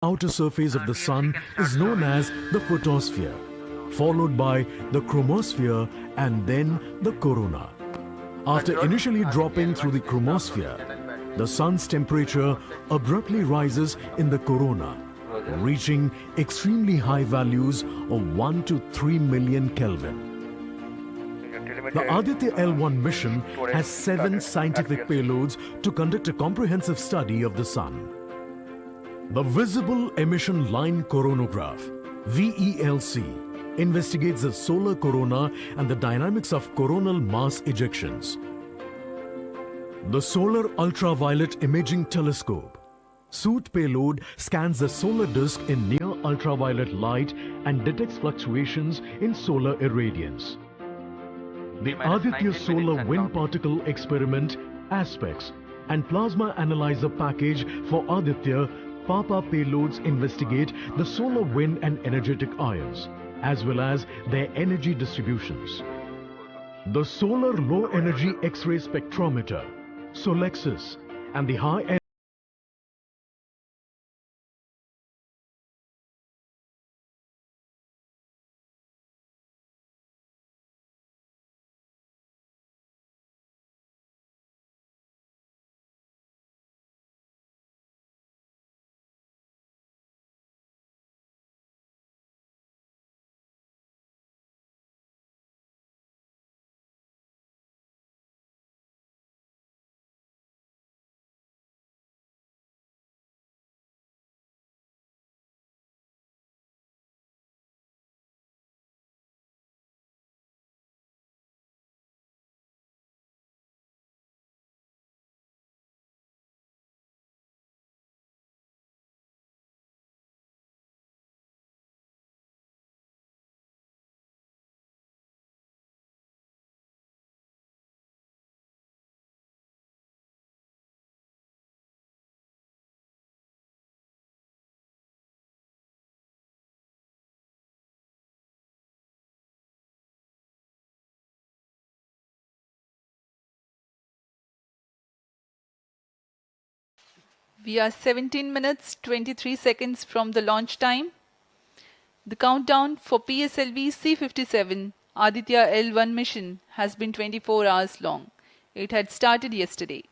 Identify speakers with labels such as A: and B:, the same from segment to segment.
A: outer surface of the Sun is known as the photosphere, followed by the chromosphere and then the corona. After initially dropping through the chromosphere, the Sun's temperature abruptly rises in the corona, reaching extremely high values of 1 to 3 million Kelvin. The Aditya L1 mission has 7 scientific payloads to conduct a comprehensive study of the Sun. The Visible Emission Line Coronagraph, VELC, investigates the solar corona and the dynamics of coronal mass ejections. The Solar Ultraviolet Imaging Telescope, SOOT payload, scans the solar disk in near ultraviolet light and detects fluctuations in solar irradiance. The Aditya Solar Wind Particle Experiment, ASPEX, and Plasma Analyzer Package for Aditya PAPA payloads investigate the solar wind and energetic ions, as well as their energy distributions. The Solar Low Energy X-ray Spectrometer, SOLEXIS, and the High
B: We are 17 minutes 23 seconds from the launch time. The countdown for PSLV-C57 Aditya L1 mission has been 24 hours long. It had started yesterday.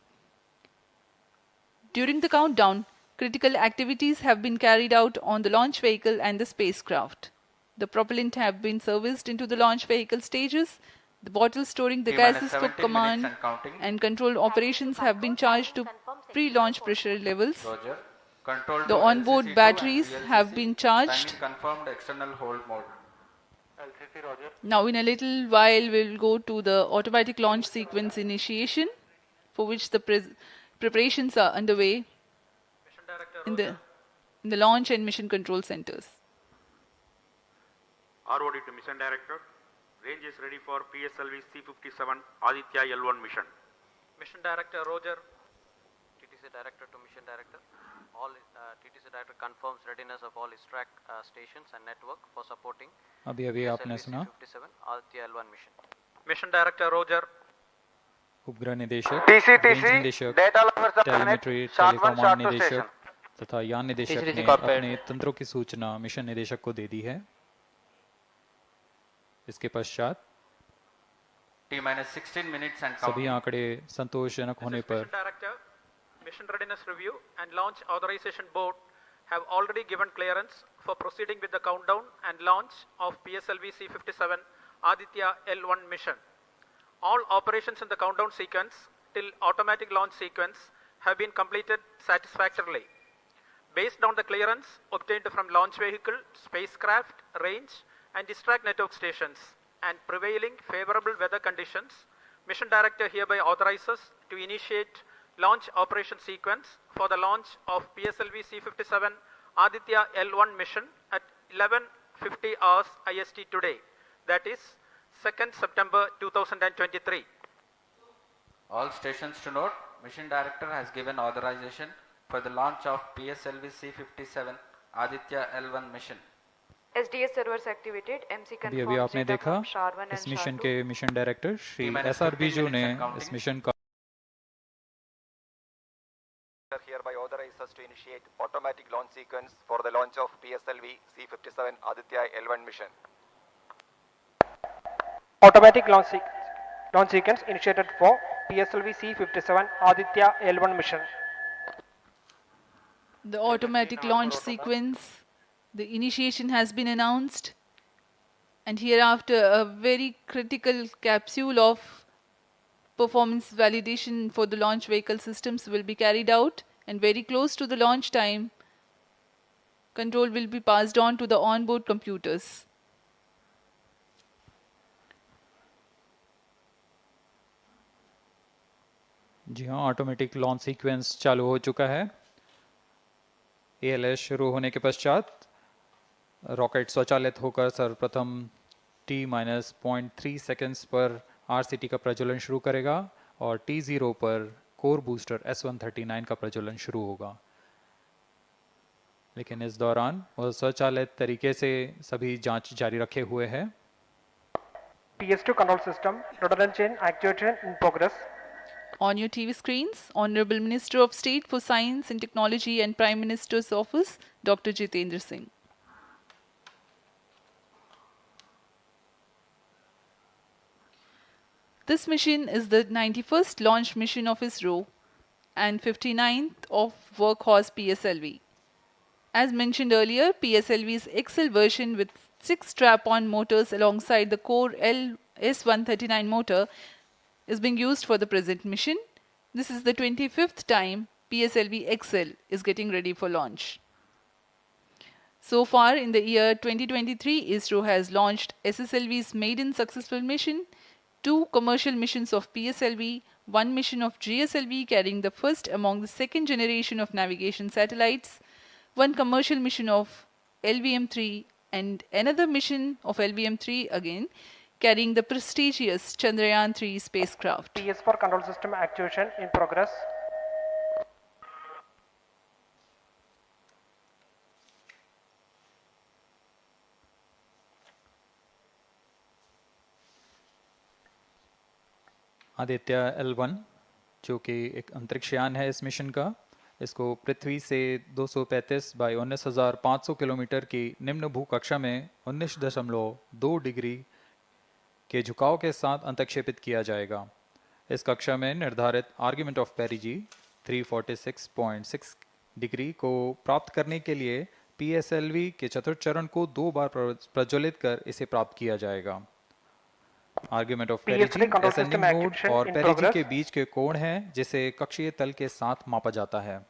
B: During the countdown, critical activities have been carried out on the launch vehicle and the spacecraft. The propellant have been serviced into the launch vehicle stages. The bottles storing the gases for command and control operations have been charged to pre-launch pressure levels. The onboard batteries have been charged. Now in a little while we'll go to the automatic launch sequence initiation, for which the preparations are underway in the launch and mission control centers.
C: ROD to Mission Director. Range is ready for PSLV-C57 Aditya L1 mission.
D: Mission Director Roger. TTC Director to Mission Director. TTC Director confirms readiness of all ISRO stations and network for supporting
E: अभी आपने सुना
D: PSLV-C57 Aditya L1 mission. Mission Director Roger.
E: उपग्रह निदेशक,
F: TCTC,
E: निदेशक,
F: data lovers of planet,
E: telemetry,
F: short one,
E: टेलीकमांड
F: short two
E: निदेशक
F: station.
E: तथा यान निदेशक
F: TCTC
E: ने
F: corporate.
E: अपने तंत्रों की सूचना मिशन निदेशक को दे दी है। इसके पश्चात
C: T-16 minutes and
E: सभी
C: counting.
E: आंकड़े संतोषजनक होने पर
D: Mission Director, Mission Readiness Review and Launch Authorization Board have already given clearance for proceeding with the countdown and launch of PSLV-C57 Aditya L1 mission. All operations in the countdown sequence till automatic launch sequence have been completed satisfactorily. Based on the clearance obtained from launch vehicle, spacecraft, range and distract network stations and prevailing favorable weather conditions, Mission Director hereby authorizes to initiate launch operation sequence for the launch of PSLV-C57 Aditya L1 mission at 11:50 hours IST today, that is 2nd September 2023.
C: All stations to note, Mission Director has given authorization for the launch of PSLV-C57 Aditya L1 mission.
G: SDS servers activated. MC
E: अभी
G: confirms
E: आपने
G: data
E: देखा
G: from SHAR-1
E: इस
G: and
E: mission
G: SHAR-2.
E: के mission director Shri
C: T-minus
E: SR
C: 15
E: Biju ने
C: minutes and counting.
E: इस mission का
D: Hereby authorizes us to initiate
F: initiate automatic launch sequence for the launch of PSLV-C57 Aditya L1 mission.
D: Automatic launch sequence initiated for PSLV-C57 Aditya L1 mission.
B: The automatic launch sequence, the initiation has been announced, and hereafter a very critical capsule of performance validation for the launch vehicle systems will be carried out, and very close to the launch time, control will be passed on to the onboard computers.
E: जी हाँ, automatic launch sequence चालू हो चुका है। ALS शुरू होने के पश्चात rocket स्वचालित होकर सर्वप्रथम T-0.3 सेकेंड्स पर RCT का प्रज्वलन शुरू करेगा और T0 पर कोर बूस्टर S139 का प्रज्वलन शुरू होगा। लेकिन इस दौरान वह स्वचालित तरीके से सभी जांच जारी रखे हुए है।
D: PS2 control system, rudder and chain actuation in progress.
B: On your TV screens, Honorable Minister of State for Science and Technology and Prime Minister's Office, Dr. Jitendra Singh. This mission is the 91st launch mission of ISRO and 59th of Workhorse PSLV. As mentioned earlier, PSLV's XL version with 6 strap-on motors alongside the core S139 motor is being used for the present mission. This is the 25th time PSLV-XL is getting ready for launch. So far in the year 2023, ISRO has launched SSLV's maiden successful mission, 2 commercial missions of PSLV, 1 mission of GSLV carrying the first among the second generation of navigation satellites, 1 commercial mission of LVM-3 and another mission of LVM-3 again, carrying the prestigious Chandrayaan-3 spacecraft.
D: PS4 control system actuation in progress.
E: Aditya L1 जो कि एक अंतरिक्षयान है इस mission का, इसको पृथ्वी से 235 by 19,500 kilometre की निम्न भूकक्षा में 19.2 डिग्री के झुकाव के साथ अंतक्षेपित किया जाएगा। इस कक्षा में निर्धारित आर्ग्यूमेंट ऑफ पेरिजी 346.6 डिग्री को प्राप्त करने के लिए PSLV के चतुर्थ चरण को 2 बार प्रज्वलित कर इसे प्राप्त किया जाएगा। आर्ग्यूमेंट ऑफ पेरिजी असेंडिंग मोड और पेरिजी के बीच के कोण है जिसे कक्षीय तल के साथ मापा जाता है।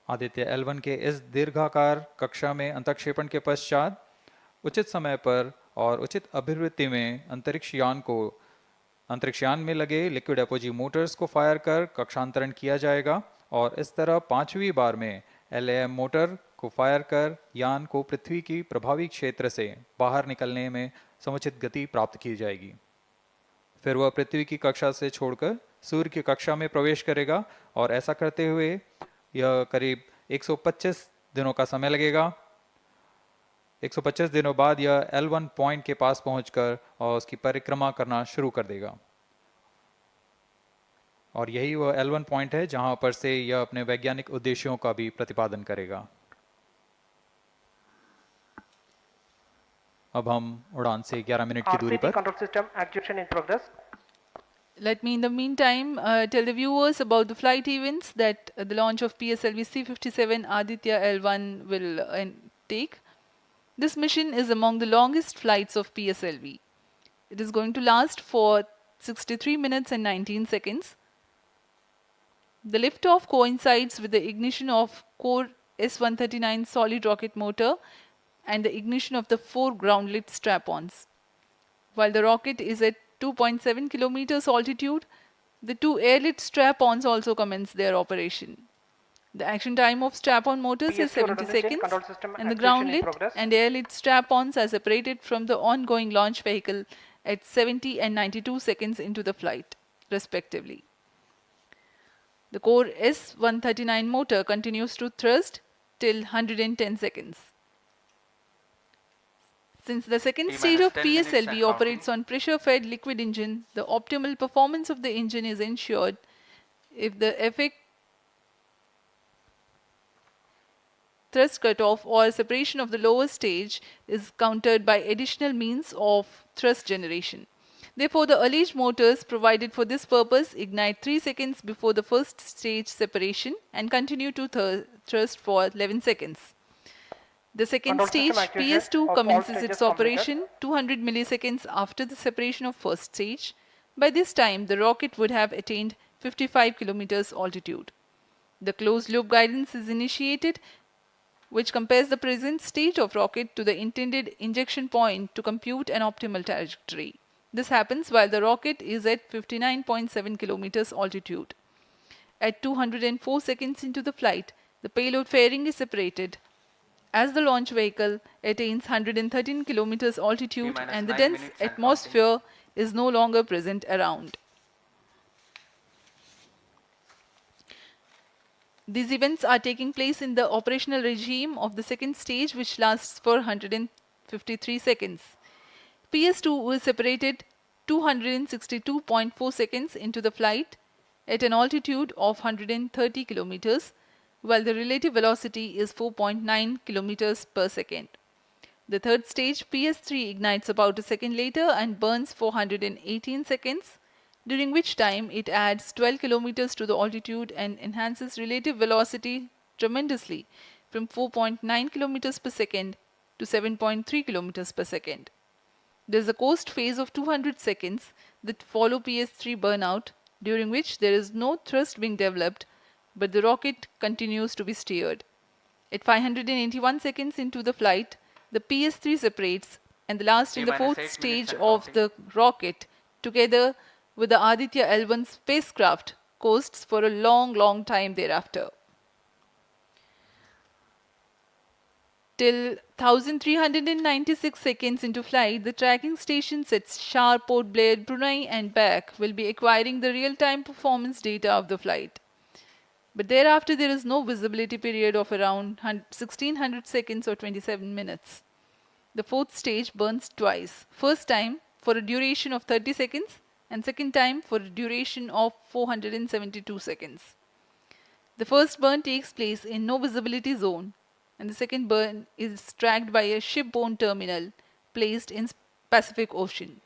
E: आदित्य L1 के इस दीर्घाकार कक्षा में अंतक्षेपण के पश्चात उचित समय पर और उचित अभिवृत्ति में अंतरिक्षयान में लगे लिक्विड एपोजी मोटर्स को फायर कर कक्षांतरण किया जाएगा और इस तरह 5वीं बार में LAM मोटर को फायर कर यान को पृथ्वी की प्रभावी क्षेत्र से बाहर निकलने में समुचित गति प्राप्त की जाएगी। फिर वह पृथ्वी की कक्षा से छोड़कर सूर्य की कक्षा में प्रवेश करेगा और ऐसा करते हुए यह करीब 125 दिनों का समय लगेगा। 125 दिनों बाद यह L1 पॉइंट के पास पहुंचकर और उसकी परिक्रमा करना शुरू कर देगा और यही वह L1 पॉइंट है जहां पर से यह अपने वैज्ञानिक उद्देश्यों का भी प्रतिपादन करेगा। अब हम उड़ान से 11 मिनट की दूरी पर
D: control system actuation in progress.
B: Let me in the meantime tell the viewers about the flight events that the launch of PSLV C57 Aditya L1 will take. This mission is among the longest flights of PSLV. It is going to last for 63 minutes and 19 seconds. The liftoff coincides with the ignition of core S139 solid rocket motor and the ignition of the 4 ground-lit strap-ons. While the rocket is at 2.7 kilometers altitude, the 2 air-lit strap-ons also commence their operation. The action time of strap-on motors is 70 seconds and the ground-lit and air-lit strap-ons are separated from the ongoing launch vehicle at 70 and 92 seconds into the flight, respectively. The core S139 motor continues to thrust till 110 seconds. Since the second stage of PSLV operates on pressure-fed liquid engine, the optimal performance of the engine is ensured if the effect thrust cutoff or separation of the lower stage is countered by additional means of thrust generation. Therefore, the alleged motors provided for this purpose ignite 3 seconds before the first stage separation and continue to thrust for 11 seconds. The second
H: Control
B: stage,
H: system activation
B: PS2,
H: of all
B: commences
H: stages
B: its
H: completed.
B: operation 200 milliseconds after the separation of first stage. By this time, the rocket would have attained 55 kilometers altitude. The closed loop guidance is initiated, which compares the present state of rocket to the intended injection point to compute an optimal trajectory. This happens while the rocket is at 59.7 kilometers altitude. At 204 seconds into the flight, the payload fairing is separated as the launch vehicle attains 113 kilometers altitude
C: T-minus
B: and the
C: 9
B: dense
C: minutes and
B: atmosphere is no longer present around. These events are taking place in the operational regime of the second stage, which lasts for 153 seconds. PS2 is separated 262.4 seconds into the flight at an altitude of 130 kilometers, while the relative velocity is 4.9 kilometers per second. The third stage, PS3, ignites about a second later and burns for 118 seconds, during which time it adds 12 kilometers to the altitude and enhances relative velocity tremendously from 4.9 kilometers per second to 7.3 kilometers per second. There is a coast phase of 200 seconds that follow PS3 burnout, during which there is no thrust being developed, but the rocket continues to be steered. At 581 seconds into the flight, the PS3 separates, and the last and the
C: T-minus
B: fourth
C: 8
B: stage
C: minutes and
B: of
C: counting.
B: the rocket, together with the Aditya L1 spacecraft, coasts for a long time thereafter. Till 1396 seconds into flight, the tracking stations at Shar, Port Blair, Brunei and back will be acquiring the real-time performance data of the flight. But thereafter there is no visibility period of around 1600 seconds or 27 minutes. The fourth stage burns twice. First time for a duration of 30 seconds and second time for a duration of 472 seconds. The first burn takes place in no visibility zone, and the second burn is tracked by a shipborne terminal placed in Pacific Ocean.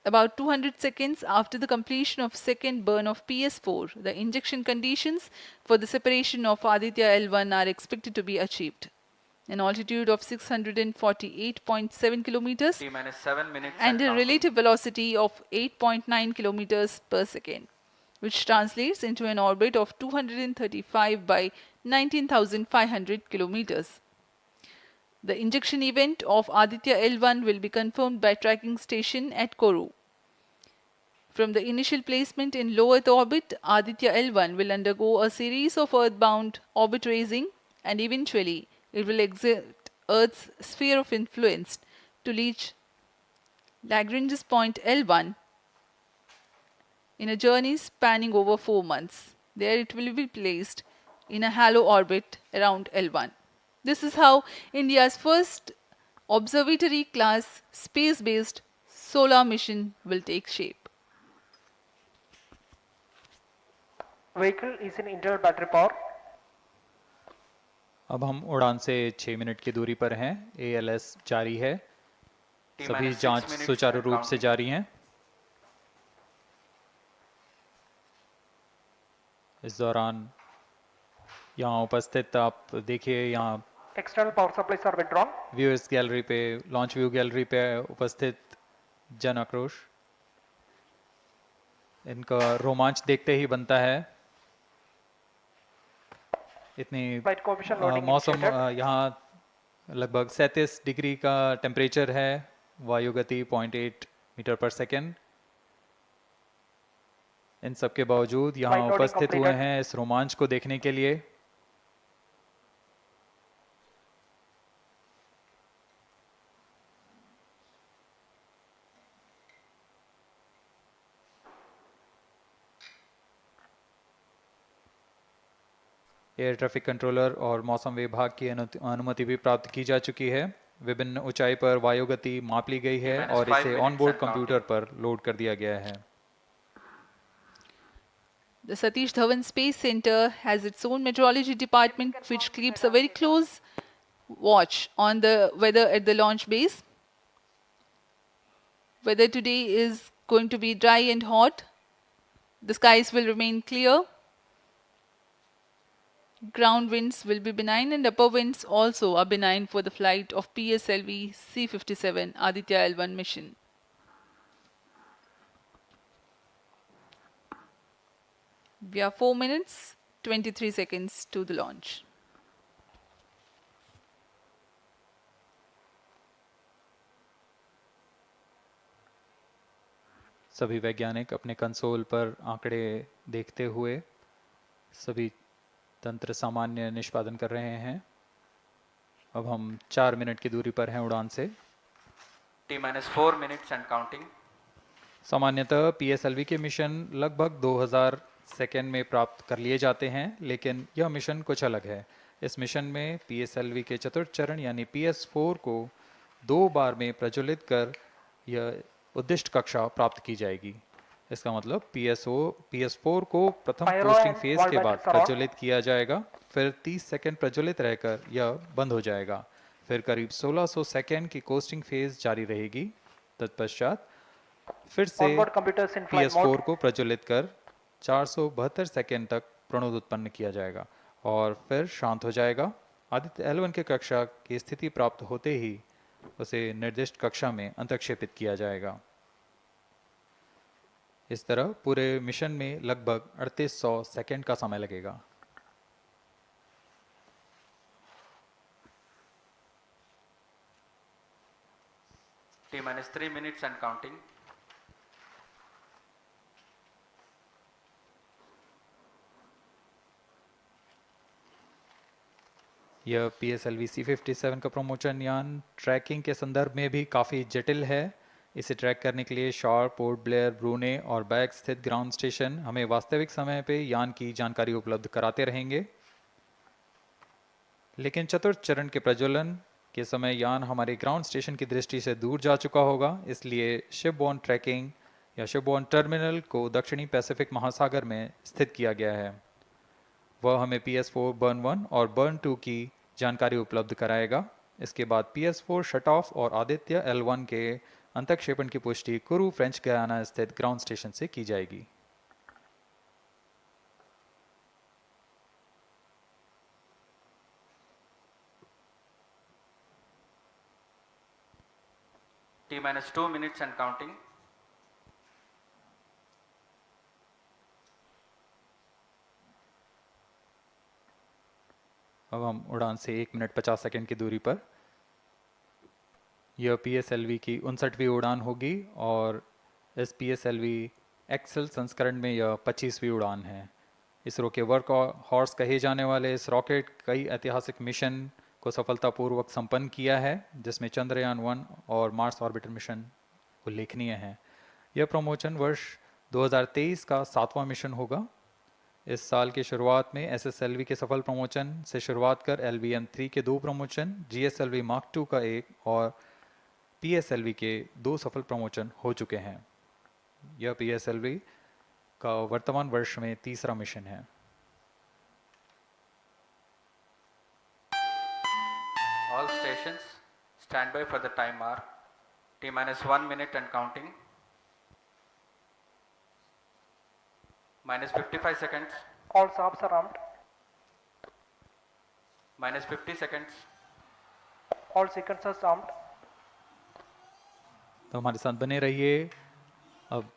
B: About 200 seconds after the completion of second burn of PS4, the injection conditions for the separation of Aditya L1 are expected to be achieved. An altitude of 648.7 kilometers
C: T-minus 7 minutes
B: and a
C: counting.
B: relative velocity of 8.9 kilometers per second, which translates into an orbit of 235 by 19,500 kilometers. The injection event of Aditya L1 will be confirmed by tracking station at Kourou. From the initial placement in low Earth orbit, Aditya L1 will undergo a series of earthbound orbit raising, and eventually it will exit Earth's sphere of influence to reach Lagrange's point L1 in a journey spanning over 4 months. There it will be placed in a halo orbit around L1. This is how India's first observatory class space-based solar mission will take shape.
H: Vehicle is in internal battery power.
E: अब हम उड़ान से 6 minute की दूरी पर हैं। ALS जारी है। सभी
C: T-minus 6
E: जांच
C: minutes
E: सुचारू
C: and
E: रूप से
C: counting.
E: जारी हैं। इस दौरान यहाँ उपस्थित आप देखिए, यहाँ
H: External power supplies are withdrawn.
E: Viewers gallery पे, लॉन्च व्यू गैलरी पे उपस्थित जन आक्रोश, इनका रोमांच देखते ही बनता है। इतनी
H: Flight coefficient loading
E: मौसम
H: initiated.
E: यहाँ लगभग 37 डिग्री का टेम्परेचर है, वायु गति 0.8 मीटर पर सेकेंड। इन सब के बावजूद यहाँ
H: Flight loading
E: उपस्थित हुए
H: completed.
E: हैं इस रोमांच को देखने के लिए। एयर ट्रैफिक कंट्रोलर और मौसम विभाग की अनुमति भी प्राप्त की जा चुकी है। विभिन्न ऊंचाई पर वायु गति माप ली गई है और इसे ऑन बोर्ड कंप्यूटर पर लोड कर दिया गया है।
B: The Satish Dhawan Space Center has its own meteorology department which keeps a very close watch on the weather at the launch base. Weather today is going to be dry and hot. The skies will remain clear. Ground winds will be benign and upper winds also are benign for the flight of PSLV C-57 Aditya L1 mission. We are 4 minutes, 23 seconds to the launch.
E: सभी वैज्ञानिक अपने console पर आंकड़े देखते हुए सभी तंत्र सामान्य निष्पादन कर रहे हैं। अब हम 4 मिनट की दूरी पर हैं उड़ान से।
C: T-4 minutes and counting.
E: सामान्यतः PSLV के मिशन लगभग 2000 सेकेंड में प्राप्त कर लिए जाते हैं, लेकिन यह मिशन कुछ अलग है। इस मिशन में PSLV के चतुर्थ चरण यानी PS4 को 2 बार में प्रज्वलित कर यह उद्दिष्ट कक्षा प्राप्त की जाएगी। इसका मतलब PS4 को प्रथम कोस्टिंग फेज के बाद प्रज्वलित किया जाएगा, फिर 30 सेकेंड प्रज्वलित रहकर यह बंद हो जाएगा, फिर करीब 1600 सेकेंड की कोस्टिंग फेज जारी रहेगी। तत्पश्चात फिर से PS4 को प्रज्वलित कर 472 सेकेंड तक प्रणोद उत्पन्न किया जाएगा और फिर शांत हो जाएगा। आदित्य L1 के कक्षा की स्थिति प्राप्त होते ही उसे निर्दिष्ट कक्षा में अंतक्षेपित किया जाएगा। इस तरह पूरे मिशन में लगभग 3800 सेकेंड का समय लगेगा।
C: T-3 minutes and counting.
E: यह PSLV C-57 का प्रमोशन यान ट्रैकिंग के संदर्भ में भी काफ़ी जटिल है। इसे ट्रैक करने के लिए शॉर, पोर्ट ब्लेयर, ब्रूने और बैग स्थित ग्राउंड स्टेशन हमें वास्तविक समय पे यान की जानकारी उपलब्ध कराते रहेंगे। लेकिन चतुर्थ चरण के प्रज्वलन के समय यान हमारे ग्राउंड स्टेशन की दृष्टि से दूर जा चुका होगा, इसलिए शिपबोर्न ट्रैकिंग या शिपबोर्न टर्मिनल को दक्षिणी पैसिफिक महासागर में स्थित किया गया है। वह हमें PS4 बर्न 1 और बर्न 2 की जानकारी उपलब्ध कराएगा। इसके बाद PS4 शट ऑफ और आदित्य L1 के अंतक्षेपण की पुष्टि कुरू फ्रेंच गयाना स्थित ग्राउंड स्टेशन से की जाएगी।
C: T-2 minutes and counting.
E: अब हम उड़ान से 1 मिनट 50 सेकेंड की दूरी पर। यह PSLV की 59वीं उड़ान होगी और इस PSLV-XL संस्करण में यह 25वीं उड़ान है। इसरो के वर्क हॉर्स कहे जाने वाले इस रॉकेट कई ऐतिहासिक मिशन को सफलतापूर्वक संपन्न किया है, जिसमें चंद्रयान 1 और मार्स ऑर्बिटर मिशन उल्लेखनीय हैं। यह प्रमोशन वर्ष 2023 का 7वां मिशन होगा। इस साल की शुरुआत में SSLV के सफल प्रमोशन से शुरुआत कर LVM-3 के 2 प्रमोशन, GSLV Mark II का 1 और PSLV के 2 सफल प्रमोशन हो चुके हैं। यह PSLV का वर्तमान वर्ष में 3रा मिशन है।
C: All stations stand by for the time mark. T-1 minute and counting. -55 seconds.
H: All subs are armed.
C: -50 seconds.
H: All sequencers armed.
E: तो हमारे साथ बने रहिए। अब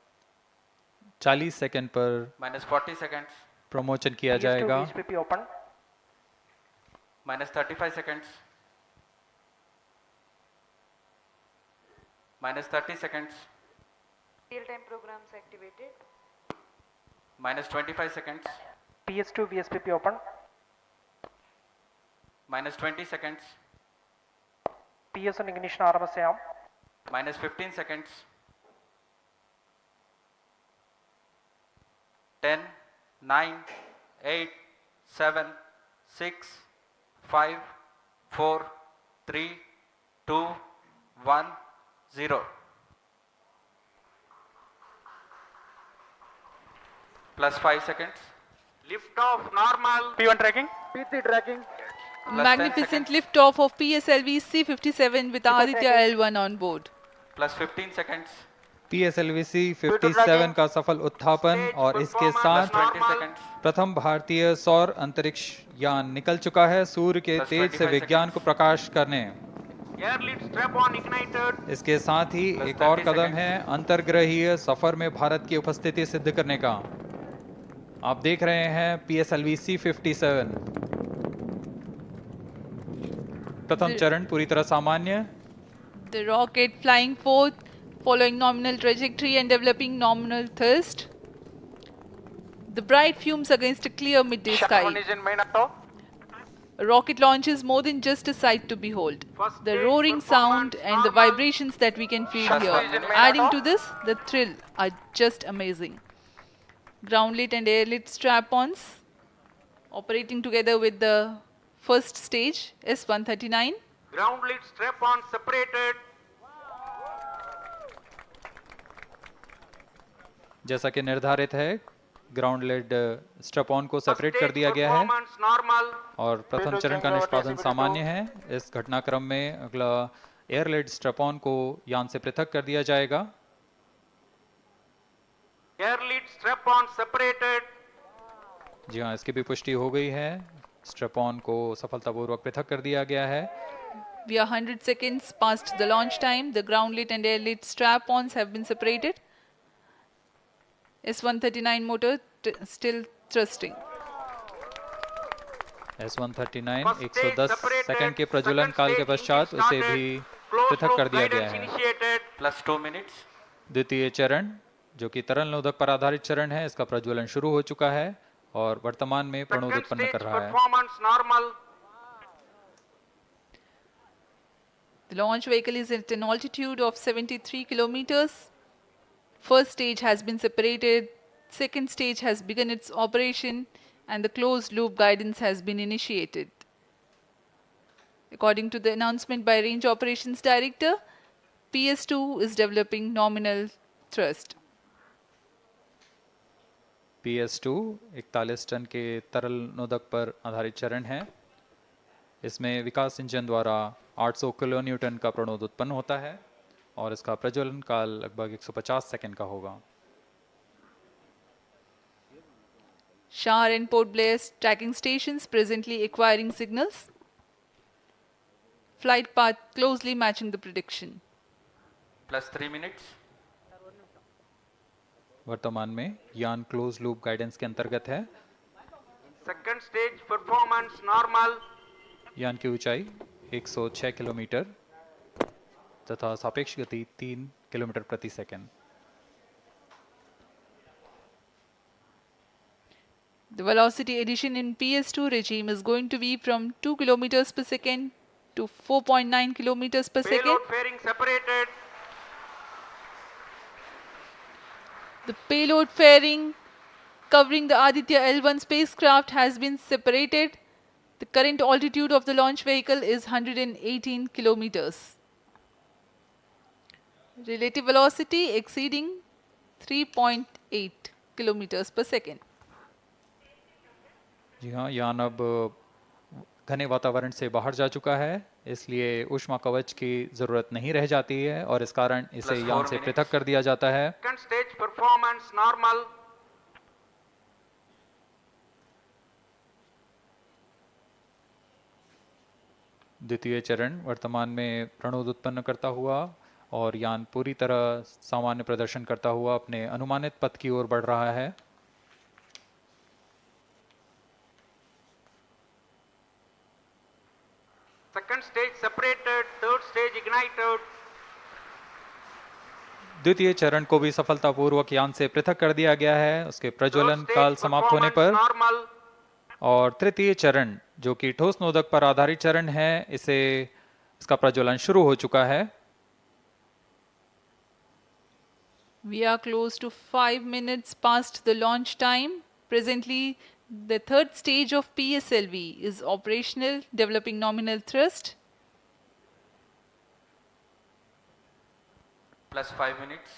E: 40 सेकंड पर
C: -40 seconds.
E: प्रमोशन किया
H: PS2
E: जाएगा।
H: VHPP open.
C: -35 seconds. -30 seconds.
G: Real-time programs activated.
C: -25 seconds.
H: PS2 VSPP open.
C: -20 seconds.
H: PS1 ignition RMS arm.
C: -15 seconds. 10, 9, 8, 7, 6, 5, 4, 3, 2, 1, 0. Plus 5 seconds.
D: Lift off normal.
H: P1 tracking.
G: P3 tracking.
C: Plus 10
B: Magnificent
C: seconds.
B: liftoff of PSLV C57 with Aditya L1 on board.
C: Plus 15 seconds.
E: PSLV-C 57 का सफल उत्थापन और इसके
C: Plus
E: साथ
C: 20 seconds.
E: प्रथम भारतीय सौर अंतरिक्ष यान निकल चुका है सूर्य के
C: Plus
E: तेज से
C: 25
E: विज्ञान को प्रकाश करने।
D: Air lead strap on ignited.
E: इसके साथ ही
C: Plus
E: एक और
C: 30
E: कदम
C: seconds.
E: है अंतर्ग्रहीय सफर में भारत की उपस्थिति सिद्ध करने का। आप देख रहे हैं PSLV-C 57 प्रथम चरण पूरी तरह सामान्य।
B: The rocket flying forth, following nominal trajectory and developing nominal thrust. The bright fumes against a clear midday sky.
H: is in main auto.
B: A rocket launch is more than just a sight to behold. The roaring sound and the vibrations that we can feel here, adding to this, the thrill are just amazing. Ground-lit and air-lit strap-ons operating together with the first stage, S139.
D: Ground lead strap on separated.
E: जैसा कि निर्धारित है ground lead strap on को separate कर दिया गया है
D: Performance normal.
E: और प्रथम चरण का निष्पादन सामान्य है। इस घटनाक्रम में अगला एयर लेड स्ट्रैप ऑन को यान से पृथक कर दिया जाएगा।
D: Air lead strap on separated.
E: जी हाँ, इसकी भी पुष्टि हो गई है। स्ट्रैप ऑन को सफलतापूर्वक पृथक कर दिया गया है।
B: We are 100 seconds past the launch time. The ground-lit and air-lit strap-ons have been separated. S139 motor still thrusting.
E: S139 110 second के प्रज्वलन काल के पश्चात उसे भी पृथक कर दिया गया है।
D: Initiated.
C: Plus 2 minutes.
E: द्वितीय चरण जो कि तरल नोदक पर आधारित चरण है, इसका प्रज्वलन शुरू हो चुका है और वर्तमान में प्रणोद
D: Second
E: उत्पन्न
D: stage
E: कर रहा है।
D: performance normal.
B: The launch vehicle is at an altitude of 73 kilometers. First stage has been separated. Second stage has begun its operation and the closed loop guidance has been initiated. According to the announcement by Range Operations Director, PS2 is developing nominal thrust.
E: PS2 41 ton के तरल नोदक पर आधारित चरण है। इसमें विकास engine द्वारा 800 kilo Newton का प्रणोद उत्पन्न होता है और इसका प्रज्वलन काल लगभग 150 सेकंड का होगा।
B: Shar and Port Blair tracking stations presently acquiring signals. Flight path closely matching the prediction.
C: Plus 3 minutes.
E: वर्तमान में यान क्लोज लूप गाइडेंस के अंतर्गत है।
D: Second stage performance normal.
E: यान की ऊंचाई 106 किलोमीटर तथा सापेक्ष गति 3 किलोमीटर प्रति second.
B: The velocity addition in PS2 regime is going to be from 2 kilometers per second to 4.9 kilometers per second.
D: Payload fairing separated.
B: The payload fairing covering the Aditya L1 spacecraft has been separated. The current altitude of the launch vehicle is 118 kilometers. Relative velocity exceeding 3.8 kilometers per second.
E: जी हाँ, यान अब घने वातावरण से बाहर जा चुका है, इसलिए ऊष्मा कवच की जरूरत नहीं रह जाती है और इस कारण इसे
C: Plus
E: यान
C: 4
E: से
C: minutes.
E: पृथक कर दिया जाता है।
D: Second stage performance normal.
E: द्वितीय चरण वर्तमान में प्रणोद उत्पन्न करता हुआ और यान पूरी तरह सामान्य प्रदर्शन करता हुआ अपने अनुमानित पथ की ओर बढ़ रहा है।
D: Second stage separated. Third stage ignited.
E: द्वितीय चरण को भी सफलतापूर्वक यान से पृथक कर दिया गया है उसके प्रज्वलन
D: Third
E: काल
D: stage
E: समाप्त होने पर।
D: performance normal.
E: और तृतीय चरण जो कि ठोस नोदक पर आधारित चरण है, इसे इसका प्रज्वलन शुरू हो चुका है।
B: We are close to 5 minutes past the launch time. Presently, the third stage of PSLV is operational, developing nominal thrust.
C: Plus 5 minutes.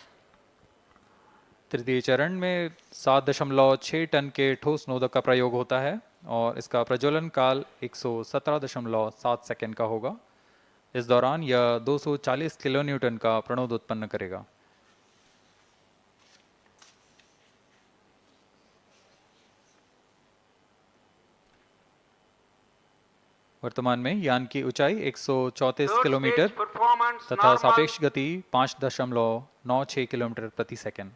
E: तृतीय चरण में 7.6 टन के ठोस नोदक का प्रयोग होता है और इसका प्रज्वलन काल 117.7 सेकंड का होगा। इस दौरान यह 240 किलोन्यूटन का प्रणोद उत्पन्न करेगा। वर्तमान में यान की ऊंचाई 134 किलोमीटर तथा सापेक्ष गति 5.96 किलोमीटर प्रति सेकंड।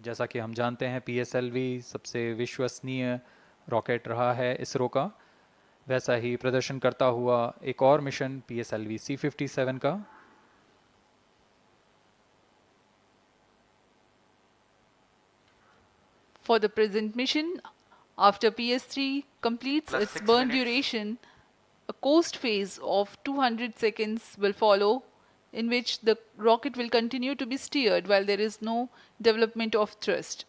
E: जैसा कि हम जानते हैं PSLV सबसे विश्वसनीय रॉकेट रहा है इसरो का, वैसा ही प्रदर्शन करता हुआ एक और मिशन PSLV-C57 का।
B: For the present mission, after PS3 completes
C: Plus
B: its
C: 6
B: burn
C: minutes.
B: duration, a coast phase of 200 seconds will follow, in which the rocket will continue to be steered while there is no development of thrust.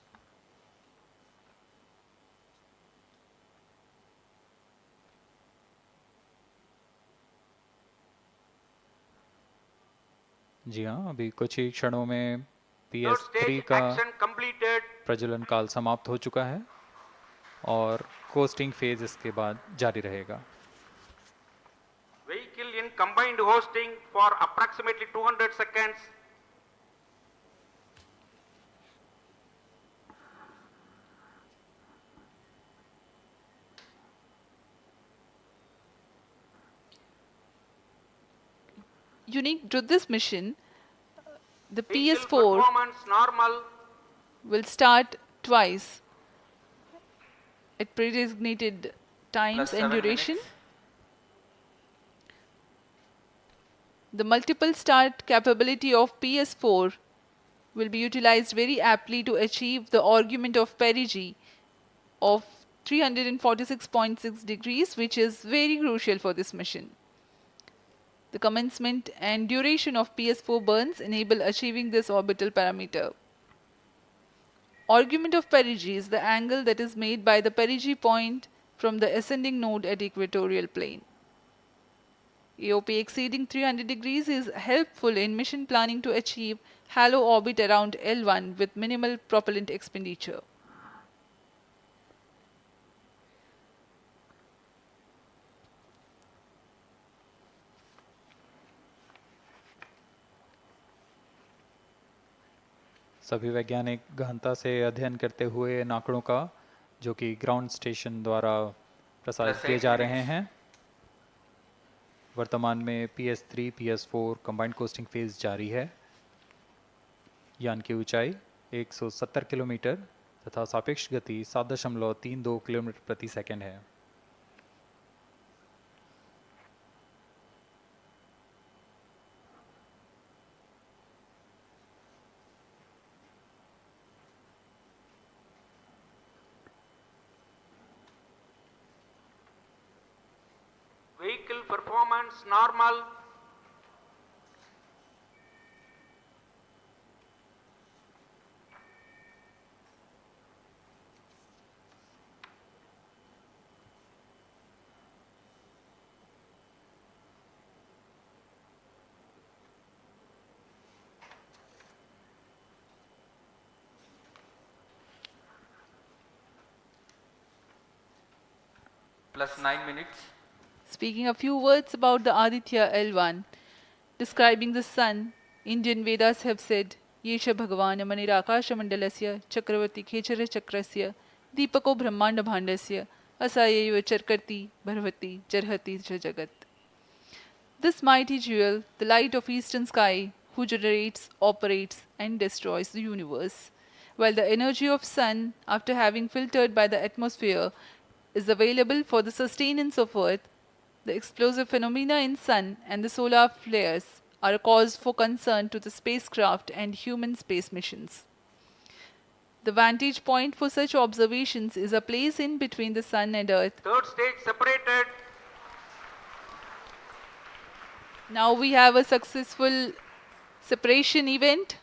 E: जी हाँ, अभी कुछ ही क्षणों में PS3 का प्रज्वलन काल समाप्त हो चुका है और कोस्टिंग फेज इसके बाद जारी रहेगा।
I: Vehicle in combined hosting for approximately 200 seconds.
B: Unique to this mission, the
I: Vehicle
B: PS4
I: performance normal.
B: will start twice at predesignated times
C: Plus
B: and
C: 7
B: duration.
C: minutes.
B: The multiple start capability of PS4 will be utilized very aptly to achieve the argument of perigee of 346.6 degrees, which is very crucial for this mission. The commencement and duration of PS4 burns enable achieving this orbital parameter. Argument of perigee is the angle that is made by the perigee point from the ascending node at equatorial plane. AOP exceeding 300 degrees is helpful in mission planning to achieve halo orbit around L1 with minimal propellant expenditure.
E: सभी वैज्ञानिक गहनता से अध्ययन करते हुए इन आंकड़ों का, जो कि ग्राउंड स्टेशन द्वारा प्रसारित किए जा रहे हैं। वर्तमान में PS3 PS4 combined costing phase जारी है। यान की ऊंचाई 170 किलोमीटर तथा सापेक्ष गति 7.32 किलोमीटर प्रति सेकंड है।
I: Vehicle performance normal.
C: Plus 9 minutes.
B: Speaking a few words about the Aditya L1, describing the sun, Indian Vedas have said, Yesha Bhagavan Manirakasha Mandalasya Chakravarti Khechara Chakrasya Deepako Brahmanda Bhandasya Asayayva Charkarti Bharvati Jarhati Jagat. This mighty jewel, the light of eastern sky, who generates, operates and destroys the universe, while the energy of sun, after having filtered by the atmosphere, is available for the sustenance of earth, the explosive phenomena in sun and the solar flares are a cause for concern to the spacecraft and human space missions. The vantage point for such observations is a place in between the sun and earth.
I: Third stage separated.
B: Now we have a successful separation event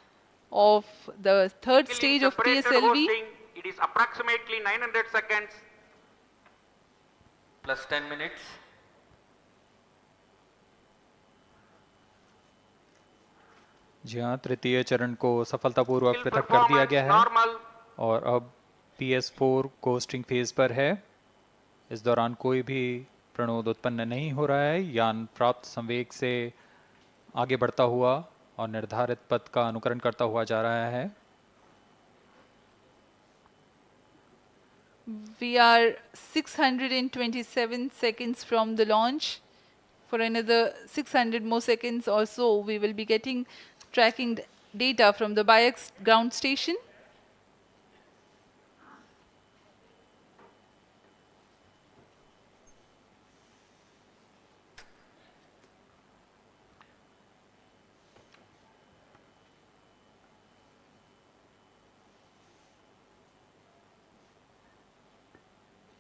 B: of the third
I: Vehicle in
B: stage of
I: separated
B: PSLV.
I: hosting. It is approximately 900 seconds.
C: Plus 10 minutes.
E: जी हाँ, तृतीय चरण को सफलतापूर्वक
I: Vehicle
E: पृथक कर दिया
I: performance
E: गया है
I: normal.
E: और अब PS4 कोस्टिंग फेज पर है। इस दौरान कोई भी प्रणोद उत्पन्न नहीं हो रहा है। यान प्राप्त संवेग से आगे बढ़ता हुआ और निर्धारित पथ का अनुकरण करता हुआ जा रहा है।
B: We are 627 seconds from the launch. For another 600 more seconds or so, we will be getting tracking data from the BIAX ground station.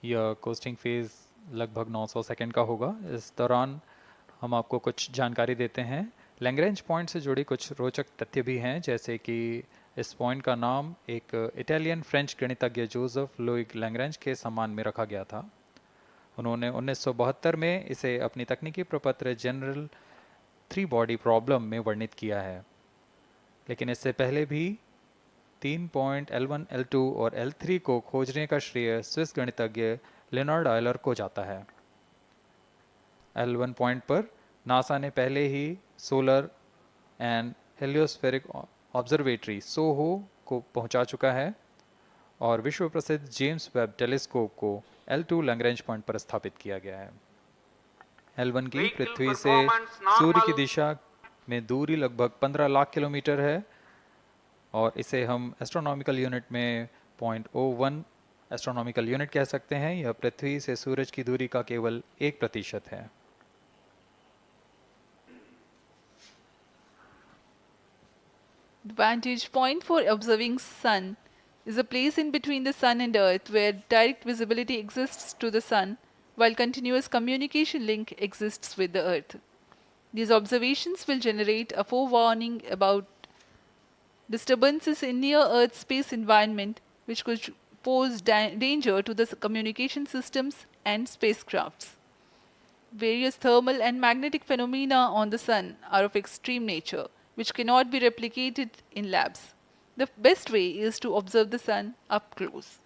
E: यह कोस्टिंग फेज लगभग 900 सेकंड का होगा। इस दौरान हम आपको कुछ जानकारी देते हैं। लैग्रेंज पॉइंट से जुड़ी कुछ रोचक तथ्य भी हैं, जैसे कि इस पॉइंट का नाम एक इटालियन फ्रेंच गणितज्ञ जोसेफ लुइग लैग्रेंज के सम्मान में रखा गया था। उन्होंने 1972 में इसे अपनी तकनीकी प्रपत्र जनरल 3 बॉडी प्रॉब्लम में वर्णित किया है, लेकिन इससे पहले भी 3 पॉइंट L1, L2 और L3 को खोजने का श्रेय स्विस गणितज्ञ लेनार्ड आयलर को जाता है। L1 पॉइंट पर नासा ने पहले ही सोलर एंड हेलियोस्फेरिक ऑब्जर्वेटरी सोहो को पहुंचा चुका है और विश्व प्रसिद्ध जेम्स वेब टेलीस्कोप को L2 लैग्रेंज पॉइंट पर स्थापित किया गया है। L1 की
I: Vehicle
E: पृथ्वी से
I: performance
E: सूर्य की
I: normal.
E: दिशा में दूरी लगभग 15 लाख किलोमीटर है और इसे हम एस्ट्रोनॉमिकल यूनिट में 0.01 एस्ट्रोनॉमिकल यूनिट कह सकते हैं। यह पृथ्वी से सूरज की दूरी का केवल 1% है।
B: The vantage point for observing sun is a place in between the sun and earth where direct visibility exists to the sun while continuous communication link exists with the earth. These observations will generate a forewarning about disturbances in near Earth space environment which could pose danger to the communication systems and spacecrafts. Various thermal and magnetic phenomena on the sun are of extreme nature, which cannot be replicated in labs. The best way is to observe the sun up close.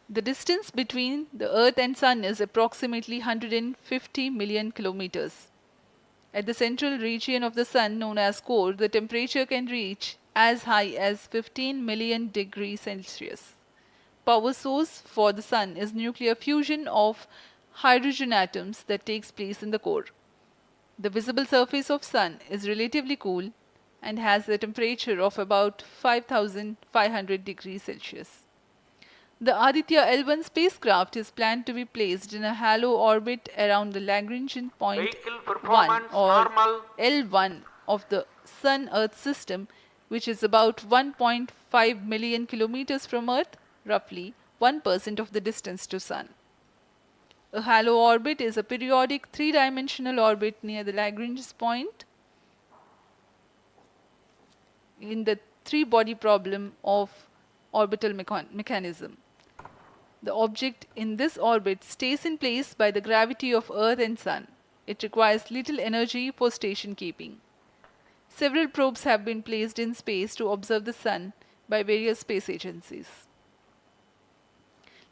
B: The distance between the Earth and Sun is approximately 150 million kilometers. At the central region of the Sun, known as core, the temperature can reach as high as 15 million degrees Celsius. Power source for the Sun is nuclear fusion of hydrogen atoms that takes place in the core. The visible surface of Sun is relatively cool and has a temperature of about 5,500 degrees Celsius. The Aditya L1 spacecraft is planned to be placed in a halo orbit around the Lagrangian point
I: Vehicle
B: 1
I: performance
B: or
I: normal.
B: L1 of the Sun-Earth system, which is about 1.5 million kilometers from Earth, roughly 1% of the distance to Sun. A halo orbit is a periodic three-dimensional orbit near the Lagrange point in the three-body problem of orbital mechanism. The object in this orbit stays in place by the gravity of Earth and Sun. It requires little energy for station keeping. Several probes have been placed in space to observe the Sun by various space agencies.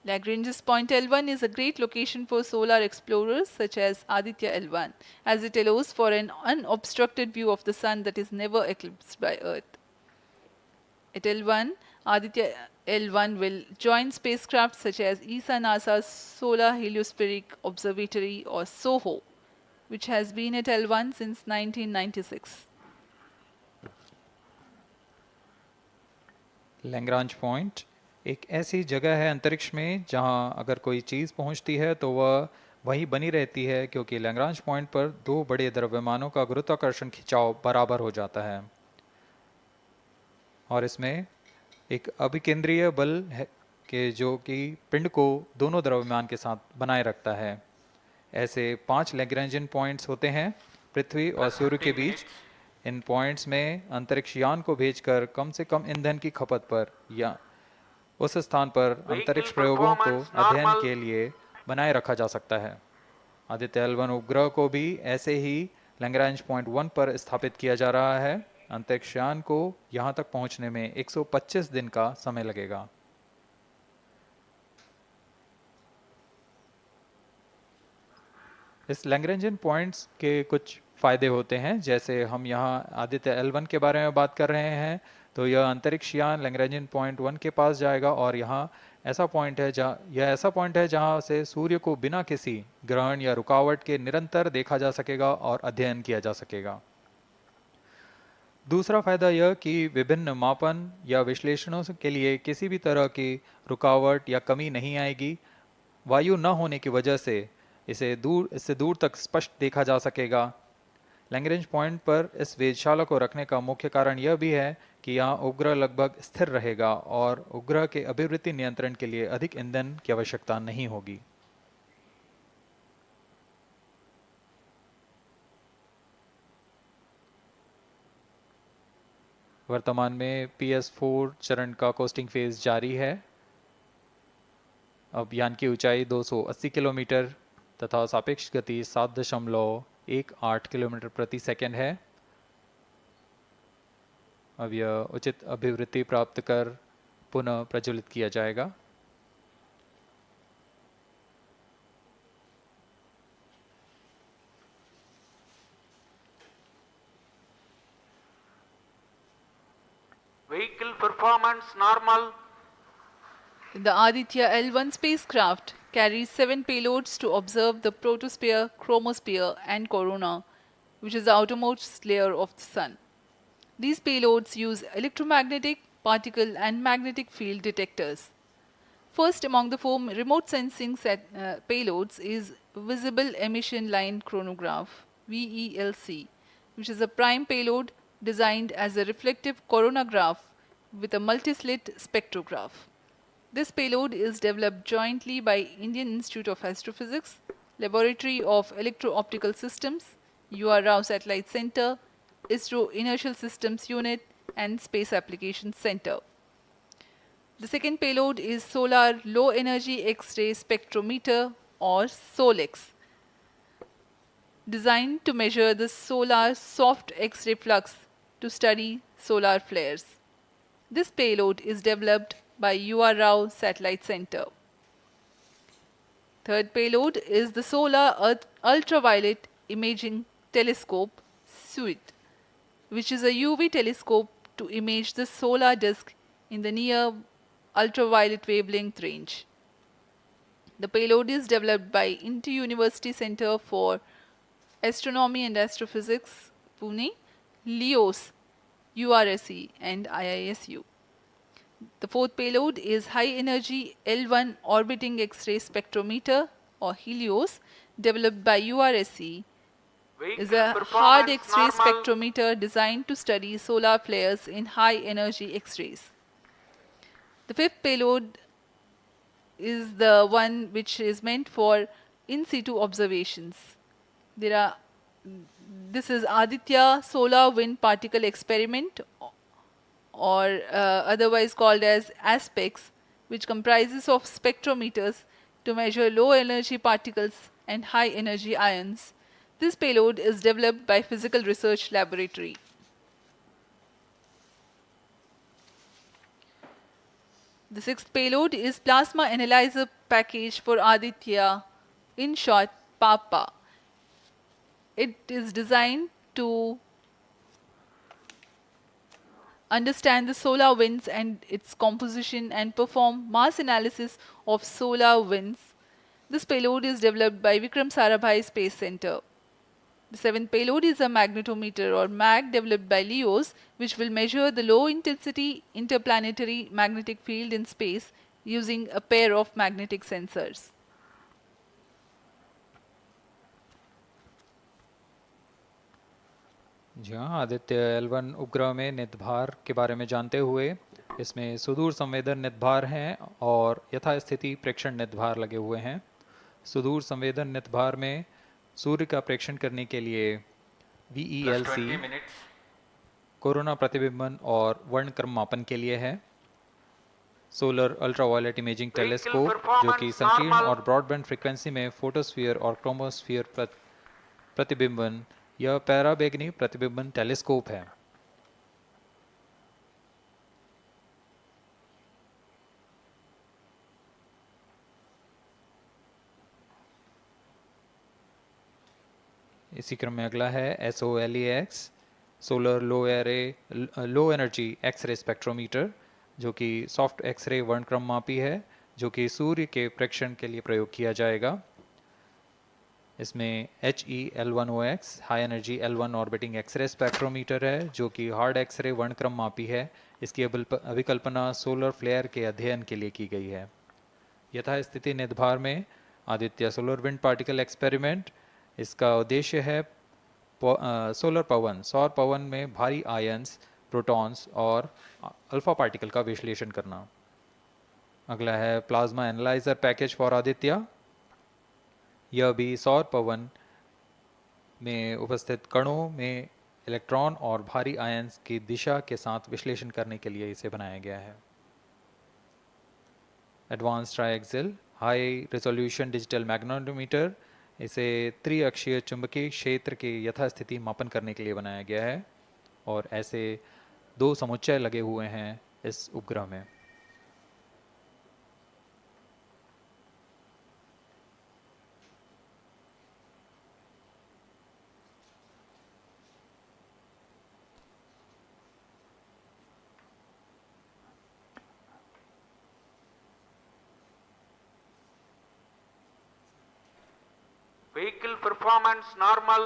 B: Lagrange's point L1 is a great location for solar explorers such as Aditya L1, as it allows for an unobstructed view of the Sun that is never eclipsed by Earth. At L1, Aditya L1 will join spacecraft such as ESA-NASA's Solar Heliospheric Observatory or SOHO, which has been at L1 since 1996.
E: Lagrange point एक ऐसी जगह है अंतरिक्ष में जहां अगर कोई चीज़ पहुंचती है तो वह वहीं बनी रहती है, क्योंकि लैग्रांज पॉइंट पर दो बड़े द्रव्यमानों का गुरुत्वाकर्षण खिंचाव बराबर हो जाता है और इसमें एक अभिकेंद्रीय बल है कि जो कि पिंड को दोनों द्रव्यमान के साथ बनाए रखता है। ऐसे 5 लैग्रेंजियन पॉइंट्स होते हैं पृथ्वी और सूर्य के बीच। इन पॉइंट्स में अंतरिक्ष यान को भेजकर कम से कम ईंधन की खपत पर या उस स्थान पर अंतरिक्ष प्रयोगों को अध्ययन के लिए बनाए रखा जा सकता है। आदित्य L1 उपग्रह को भी ऐसे ही लैग्रेंज पॉइंट 1 पर स्थापित किया जा रहा है। अंतरिक्ष यान को यहां तक पहुंचने में 125 दिन का समय लगेगा। इस लैग्रेंजियन पॉइंट्स के कुछ फायदे होते हैं, जैसे हम यहाँ आदित्य L1 के बारे में बात कर रहे हैं, तो यह अंतरिक्ष यान लैग्रेंजियन पॉइंट 1 के पास जाएगा और यहाँ ऐसा पॉइंट है जहाँ से सूर्य को बिना किसी ग्रहण या रुकावट के निरंतर देखा जा सकेगा और अध्ययन किया जा सकेगा। दूसरा फायदा यह कि विभिन्न मापन या विश्लेषणों के लिए किसी भी तरह की रुकावट या कमी नहीं आएगी। वायु न होने की वजह से इससे दूर तक स्पष्ट देखा जा सकेगा। लैग्रेंज पॉइंट पर इस वेधशाला को रखने का मुख्य कारण यह भी है कि यहाँ उपग्रह लगभग स्थिर रहेगा और उपग्रह के अभिवृत्ति नियंत्रण के लिए अधिक ईंधन की आवश्यकता नहीं होगी। वर्तमान में PS4 चरण का कोस्टिंग फेज जारी है। अब यान की ऊंचाई 280 किलोमीटर तथा सापेक्ष गति 7.18 किलोमीटर प्रति सेकंड है। अब यह उचित अभिवृत्ति प्राप्त कर पुनः प्रज्वलित किया जाएगा।
I: Vehicle performance normal.
B: The Aditya L1 spacecraft carries 7 payloads to observe the protosphere, chromosphere, and corona, which is the outermost layer of the Sun. These payloads use electromagnetic, particle, and magnetic field detectors. First among the 4 remote sensing payloads is Visible Emission Line Chronograph (VELC), which is a prime payload designed as a reflective coronagraph with a multislit spectrograph. This payload is developed jointly by Indian Institute of Astrophysics, Laboratory of Electro-Optical Systems, UR Rao Satellite Center, ISRO Inertial Systems Unit, and Space Applications Center. The second payload is Solar Low Energy X-ray Spectrometer, or SOLEX, designed to measure the solar soft X-ray flux to study solar flares. This payload is developed by UR Rao Satellite Center. Third payload is the Solar Earth Ultraviolet Imaging Telescope SUIT, which is a UV telescope to image the solar disk in the near ultraviolet wavelength range. The payload is developed by Inter-University Center for Astronomy and Astrophysics, Pune, LEOS, URSE, and IISU. The fourth payload is High Energy L1 Orbiting X-ray Spectrometer, or HELIOS, developed by URSE. Is a hard X-ray spectrometer designed to study solar flares in high energy X-rays. The fifth payload is the one which is meant for in situ observations. This is Aditya Solar Wind Particle Experiment, or otherwise called as ASPEX, which comprises of spectrometers to measure low energy particles and high energy ions. This payload is developed by Physical Research Laboratory. The sixth payload is Plasma Analyzer Package for Aditya, in short PAPA. It is designed to understand the solar winds and its composition and perform mass analysis of solar winds. This payload is developed by Vikram Sarabhai Space Center. The seventh payload is a magnetometer, or MAG, developed by LEOS, which will measure the low intensity interplanetary magnetic field in space using a pair of magnetic sensors.
E: जी हाँ, Aditya L1 उपग्रह में नितभार के बारे में जानते हुए इसमें सुदूर संवेदन नितभार हैं और यथास्थिति प्रेक्षण नितभार लगे हुए हैं। सुदूर संवेदन नितभार में सूर्य का प्रेक्षण करने के लिए VELC कोरोना प्रतिबिंबन और वर्णक्रम मापन के लिए है। सोलर अल्ट्रावायलेट इमेजिंग टेलीस्कोप जो कि संकीर्ण और ब्रॉडबैंड फ्रीक्वेंसी में फोटोस्फीयर और क्रोमोस्फीयर प्रतिबिंबन यह पैराबैंगनी प्रतिबिंबन टेलीस्कोप है। इसी क्रम में अगला है SOLEX solar low energy x ray spectrometer जो कि सॉफ्ट एक्सरे वर्णक्रम मापी है जो कि सूर्य के प्रेक्षण के लिए प्रयोग किया जाएगा। इसमें HEL1OX high energy L1 orbiting x ray spectrometer है जो कि हार्ड एक्सरे वर्णक्रम मापी है। इसकी अभिकल्पना सोलर फ्लेयर के अध्ययन के लिए की गई है। यथास्थिति निदभार में Aditya solar wind particle experiment, इसका उद्देश्य है सोलर पवन सौर पवन में भारी आयंस, प्रोटॉन्स और अल्फा पार्टिकल का विश्लेषण करना। अगला है plasma analyser package for Aditya. यह भी सौर पवन में उपस्थित कणों में इलेक्ट्रॉन और भारी आयंस की दिशा के साथ विश्लेषण करने के लिए इसे बनाया गया है। Advance triaxial high resolution digital magnetometer, इसे त्रिअक्षीय चुंबकीय क्षेत्र के यथास्थिति मापन करने के लिए बनाया गया है और ऐसे 2 समुच्चय लगे हुए हैं इस उपग्रह में।
I: Vehicle performance normal.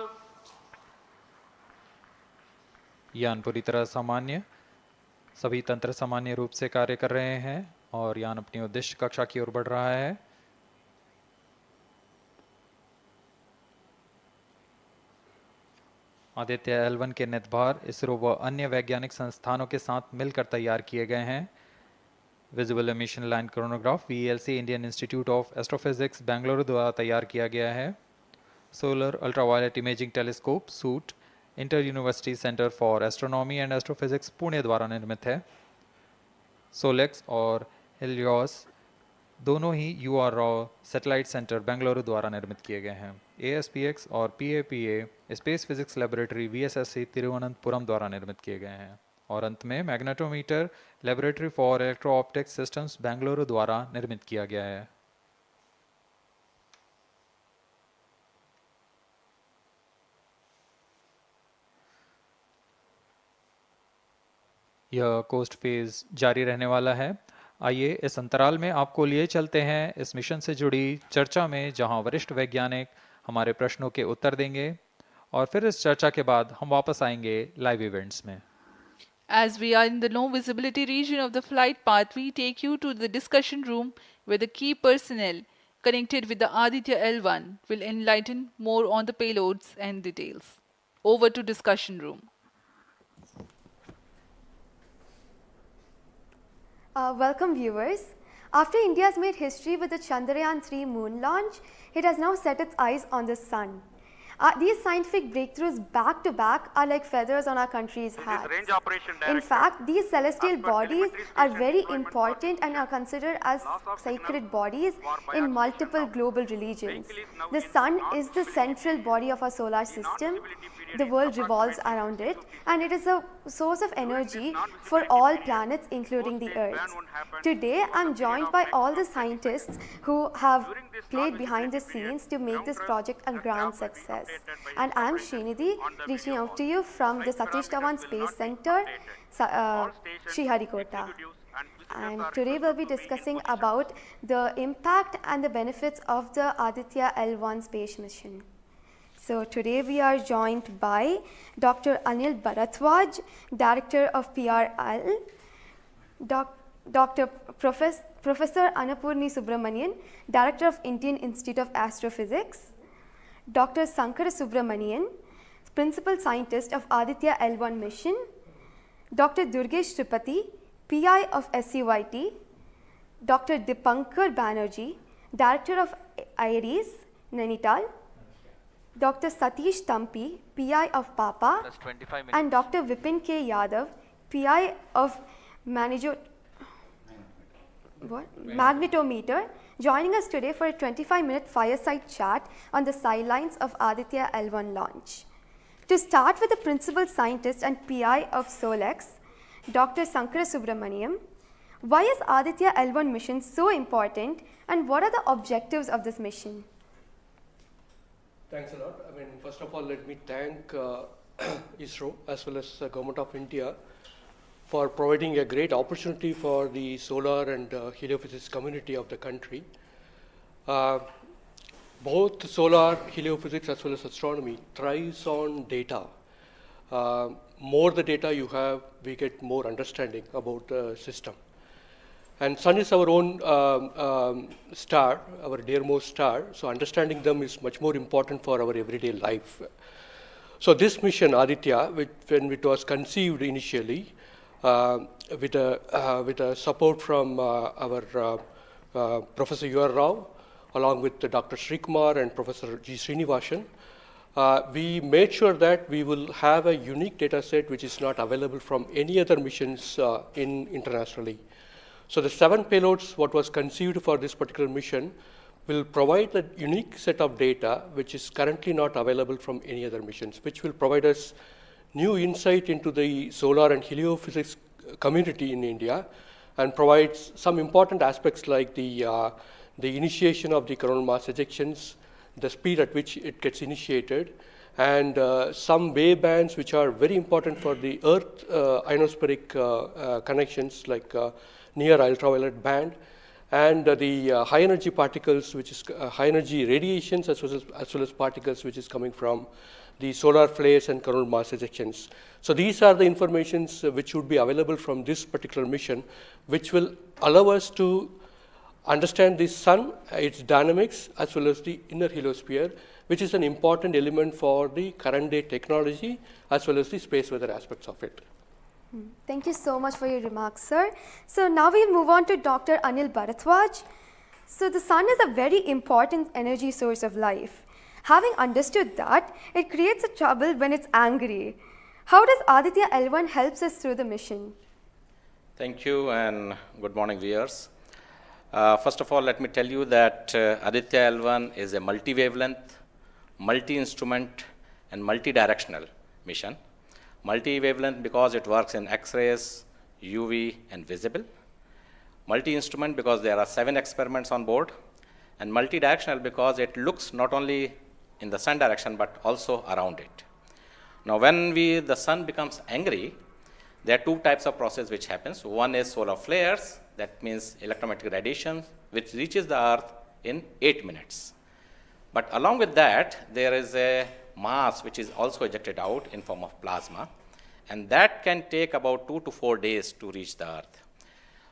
E: यान पूरी तरह सामान्य, सभी तंत्र सामान्य रूप से कार्य कर रहे हैं और यान अपनी उद्देश्य कक्षा की ओर बढ़ रहा है। आदित्य L1 के निदभार इसरो व अन्य वैज्ञानिक संस्थानों के साथ मिलकर तैयार किए गए हैं। Visible emission line chronograph VLC Indian institute of astrophysics Bengaluru द्वारा तैयार किया गया है। Solar ultraviolet imaging telescope suit inter university centre for astronomy and astrophysics Pune द्वारा निर्मित है। सोलेक्स और हेलियोस दोनों ही URO सैटेलाइट सेंटर बेंगलुरु द्वारा निर्मित किए गए हैं। ASPX और PAPA space physics laboratory VSSC Thiruvananthapuram द्वारा निर्मित किए गए हैं। और अंत में magnetometer laboratory for electro optics systems Bengaluru द्वारा निर्मित किया गया है। यह कोस्ट फेज जारी रहने वाला है। आइए इस अंतराल में आपको लिए चलते हैं इस मिशन से जुड़ी चर्चा में, जहां वरिष्ठ वैज्ञानिक हमारे प्रश्नों के उत्तर देंगे और फिर इस चर्चा के बाद हम वापस आएंगे लाइव इवेंट्स में।
B: As we are in the low visibility region of the flight path, we take you to the discussion room where the key personnel connected with the Aditya L1 will enlighten more on the payloads and details. Over to discussion room.
J: Welcome viewers. After India has made history with the Chandrayaan-3 moon launch, it has now set its eyes on the sun. These scientific breakthroughs back to back are like feathers on our country's hat. In fact, these celestial bodies are very important and are considered as sacred bodies in multiple global religions. The sun is the central body of our solar system. The world revolves around it, and it is a source of energy for all planets, including the Earth. Today, I am joined by all the scientists who have played behind the scenes to make this project a grand success. And I am Srinidhi, reaching out to you from the Satish Dhawan Space Center, Sriharikota. And today we'll be discussing about the impact and the benefits of the Aditya L1 space mission. So today we are joined by Dr. Anil Bharatwaj, Director of PRL, Professor Annapurni Subramanian, Director of Indian Institute of Astrophysics, Dr. Sankara Subramanian, Principal Scientist of Aditya L1 mission, Dr. Durgesh Tripathi, PI of SCYT, Dr. Dipankar Banerjee, Director of IRIS, Nainital, Dr. Satish Tampi, PI of PAPA, and Dr. Vipin K. Yadav, PI of magnetometer, joining us today for a 25-minute fireside chat on the sidelines of Aditya L1 launch. To start with the principal scientist and PI of SolX, Dr. Sankara Subramaniam, why is Aditya L1 mission so important and what are the objectives of this mission?
K: Thanks a lot. First of all, let me thank ISRO as well as the Government of India for providing a great opportunity for the solar and heliophysics community of the country. Both solar, heliophysics as well as astronomy thrives on data. More the data you have, we get more understanding about the system. And Sun is our own star, our dearmost star, so understanding them is much more important for our everyday life. So this mission, Aditya, when it was conceived initially, with a support from our Professor U.R. Rao, along with Dr. Srikumar and Professor G. Srinivasan, we made sure that we will have a unique data set which is not available from any other missions internationally. So the 7 payloads, what was conceived for this particular mission, will provide a unique set of data which is currently not available from any other missions, which will provide us new insight into the solar and heliophysics community in India and provides some important aspects like the initiation of the coronal mass ejections, the speed at which it gets initiated, and some wavebands which are very important for the Earth ionospheric connections like near ultraviolet band, and the high energy particles, which is high energy radiations as well as particles which is coming from the solar flares and coronal mass ejections. So these are the informations which would be available from this particular mission, which will allow us to understand the Sun, its dynamics, as well as the inner heliosphere, which is an important element for the current day technology as well as the space weather aspects of it.
J: Thank you so much for your remarks, sir. So now we'll move on to Dr. Anil Bharadwaj. So the Sun is a very important energy source of life. Having understood that, it creates a trouble when it's angry. How does Aditya L1 helps us through the mission?
L: Thank you and good morning, viewers. First of all, let me tell you that Aditya L1 is a multi-wavelength, multi-instrument and multi-directional mission. Multi-wavelength because it works in X-rays, UV and visible. Multi-instrument because there are 7 experiments on board. And multi-directional because it looks not only in the Sun direction but also around it. Now when the Sun becomes angry, there are 2 types of process which happens. One is solar flares, that means electromagnetic radiation, which reaches the Earth in 8 minutes. But along with that, there is a mass which is also ejected out in form of plasma, and that can take about 2 to 4 days to reach the Earth.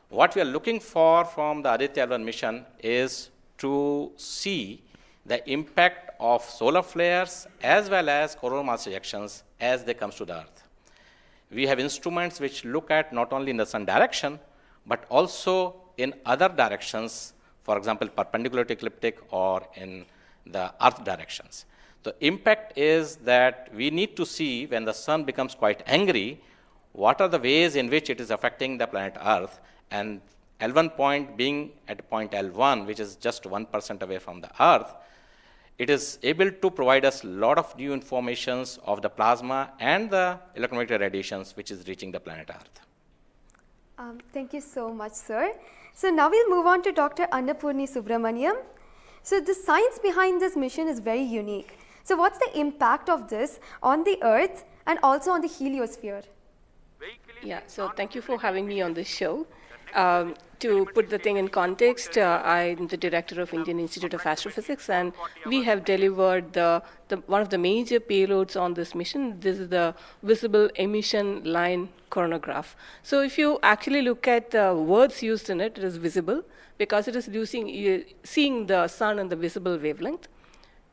L: What we are looking for from the Aditya L1 mission is to see the impact of solar flares as well as coronal mass ejections as they come to the Earth. We have instruments which look at not only in the Sun direction, but also in other directions, for example, perpendicular to ecliptic or in the Earth directions. The impact is that we need to see when the Sun becomes quite angry, what are the ways in which it is affecting the planet Earth, and L1 point being at point L1, which is just 1% away from the Earth, it is able to provide us a lot of new informations of the plasma and the electromagnetic radiations which is reaching the planet Earth.
J: Thank you so much, sir. So now we'll move on to Dr. Annapurni Subramaniam. So the science behind this mission is very unique. So what's the impact of this on the Earth and also on the heliosphere?
M: Yeah, so thank you for having me on this show. To put the thing in context, I'm the director of Indian Institute of Astrophysics, and we have delivered one of the major payloads on this mission. This is the visible emission line coronagraph. So if you actually look at the words used in it, it is visible because it is seeing the Sun in the visible wavelength.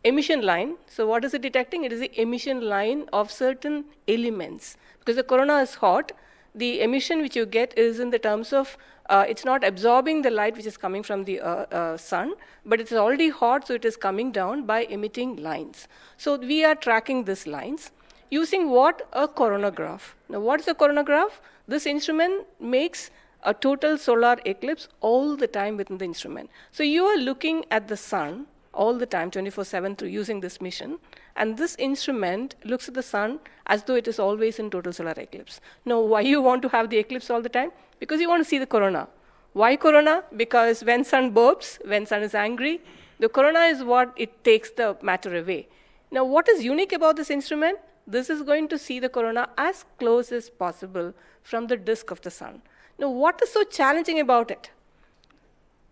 M: Emission line, so what is it detecting? It is the emission line of certain elements. Because the corona is hot, the emission which you get is in the terms of, it's not absorbing the light which is coming from the Sun, but it's already hot, so it is coming down by emitting lines. So we are tracking these lines using what? A coronagraph. Now what is a coronagraph? This instrument makes a total solar eclipse all the time within the instrument. So you are looking at the sun all the time, 24/7, through using this mission. And this instrument looks at the sun as though it is always in total solar eclipse. Now, why you want to have the eclipse all the time? Because you want to see the corona. Why corona? Because when sun burps, when sun is angry, the corona is what it takes the matter away. Now, what is unique about this instrument? This is going to see the corona as close as possible from the disk of the sun. Now, what is so challenging about it?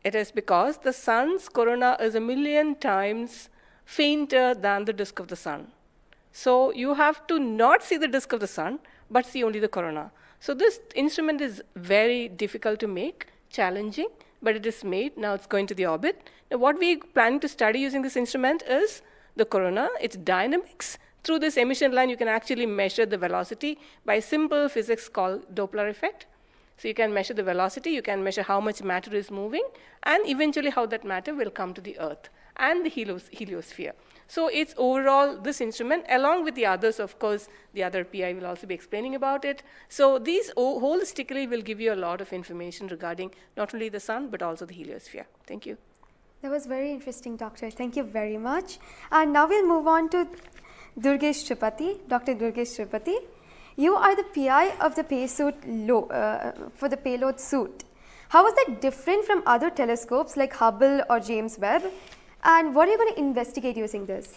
M: It is because the sun's corona is 1,000,000 times fainter than the disk of the sun. So you have to not see the disk of the sun, but see only the corona. So this instrument is very difficult to make, challenging, but it is made. Now it's going to the orbit. Now what we plan to study using this instrument is the corona, its dynamics. Through this emission line, you can actually measure the velocity by simple physics called Doppler effect. So you can measure the velocity, you can measure how much matter is moving, and eventually how that matter will come to the Earth and the heliosphere. So it's overall this instrument, along with the others, of course, the other PI will also be explaining about it. So these holistically will give you a lot of information regarding not only the sun, but also the heliosphere. Thank you.
J: That was very interesting, Doctor. Thank you very much. And now we'll move on to Durgesh Tripathi, Dr. Durgesh Tripathi. You are the PI of the for the payload suit. How is that different from other telescopes like Hubble or James Webb? And what are you going to investigate using this?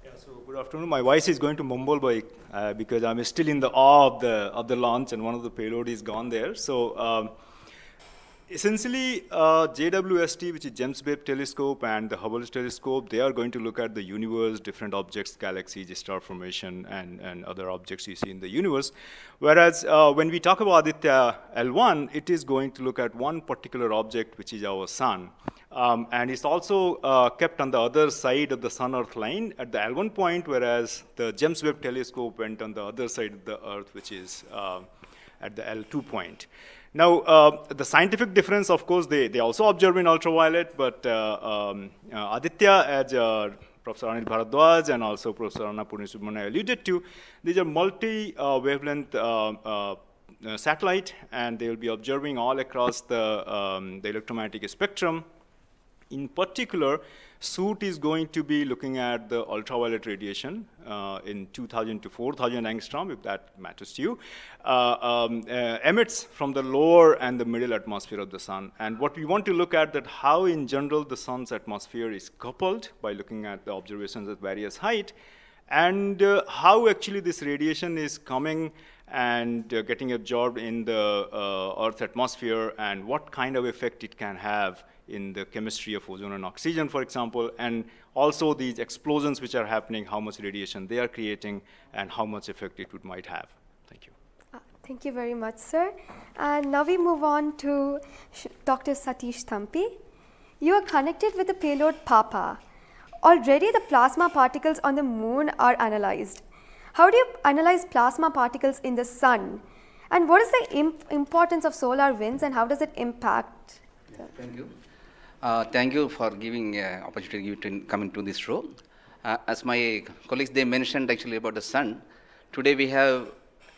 N: Yeah, so good afternoon. My voice is going to mumble because I'm still in the awe of the launch, and one of the payload is gone there. So essentially, JWST, which is James Webb Telescope, and the Hubble Telescope, they are going to look at the universe, different objects, galaxies, star formation, and other objects you see in the universe. Whereas when we talk about Aditya L1, it is going to look at one particular object, which is our sun. And it's also kept on the other side of the Sun-Earth line at the L1 point, whereas the James Webb Telescope went on the other side of the Earth, which is at the L2 point. Now, the scientific difference, of course, they also observe in ultraviolet, but Aditya, as Professor Anil Bharadwaj and also Professor Anna Purnisubramanian alluded to, these are multi-wavelength satellite, and they will be observing all across the electromagnetic spectrum. In particular, suit is going to be looking at the ultraviolet radiation in 2,000 to 4,000 angstrom, if that matters to you, emits from the lower and the middle atmosphere of the sun. And what we want to look at that how in general the sun's atmosphere is coupled by looking at the observations at various height, and how actually this radiation is coming and getting absorbed in the Earth's atmosphere, and what kind of effect it can have in the chemistry of ozone and oxygen, for example, and also these explosions which are happening, how much radiation they are creating, and how much effect it might have. Thank you.
J: Thank you very much, sir. And now we move on to Dr. Satish Thampi. You are connected with the payload PAPA. Already the plasma particles on the moon are analyzed. How do you analyze plasma particles in the sun? And what is the importance of solar winds, and how does it impact?
O: Thank you. Thank you for giving opportunity to come into this show. As my colleagues, they mentioned actually about the sun. Today we have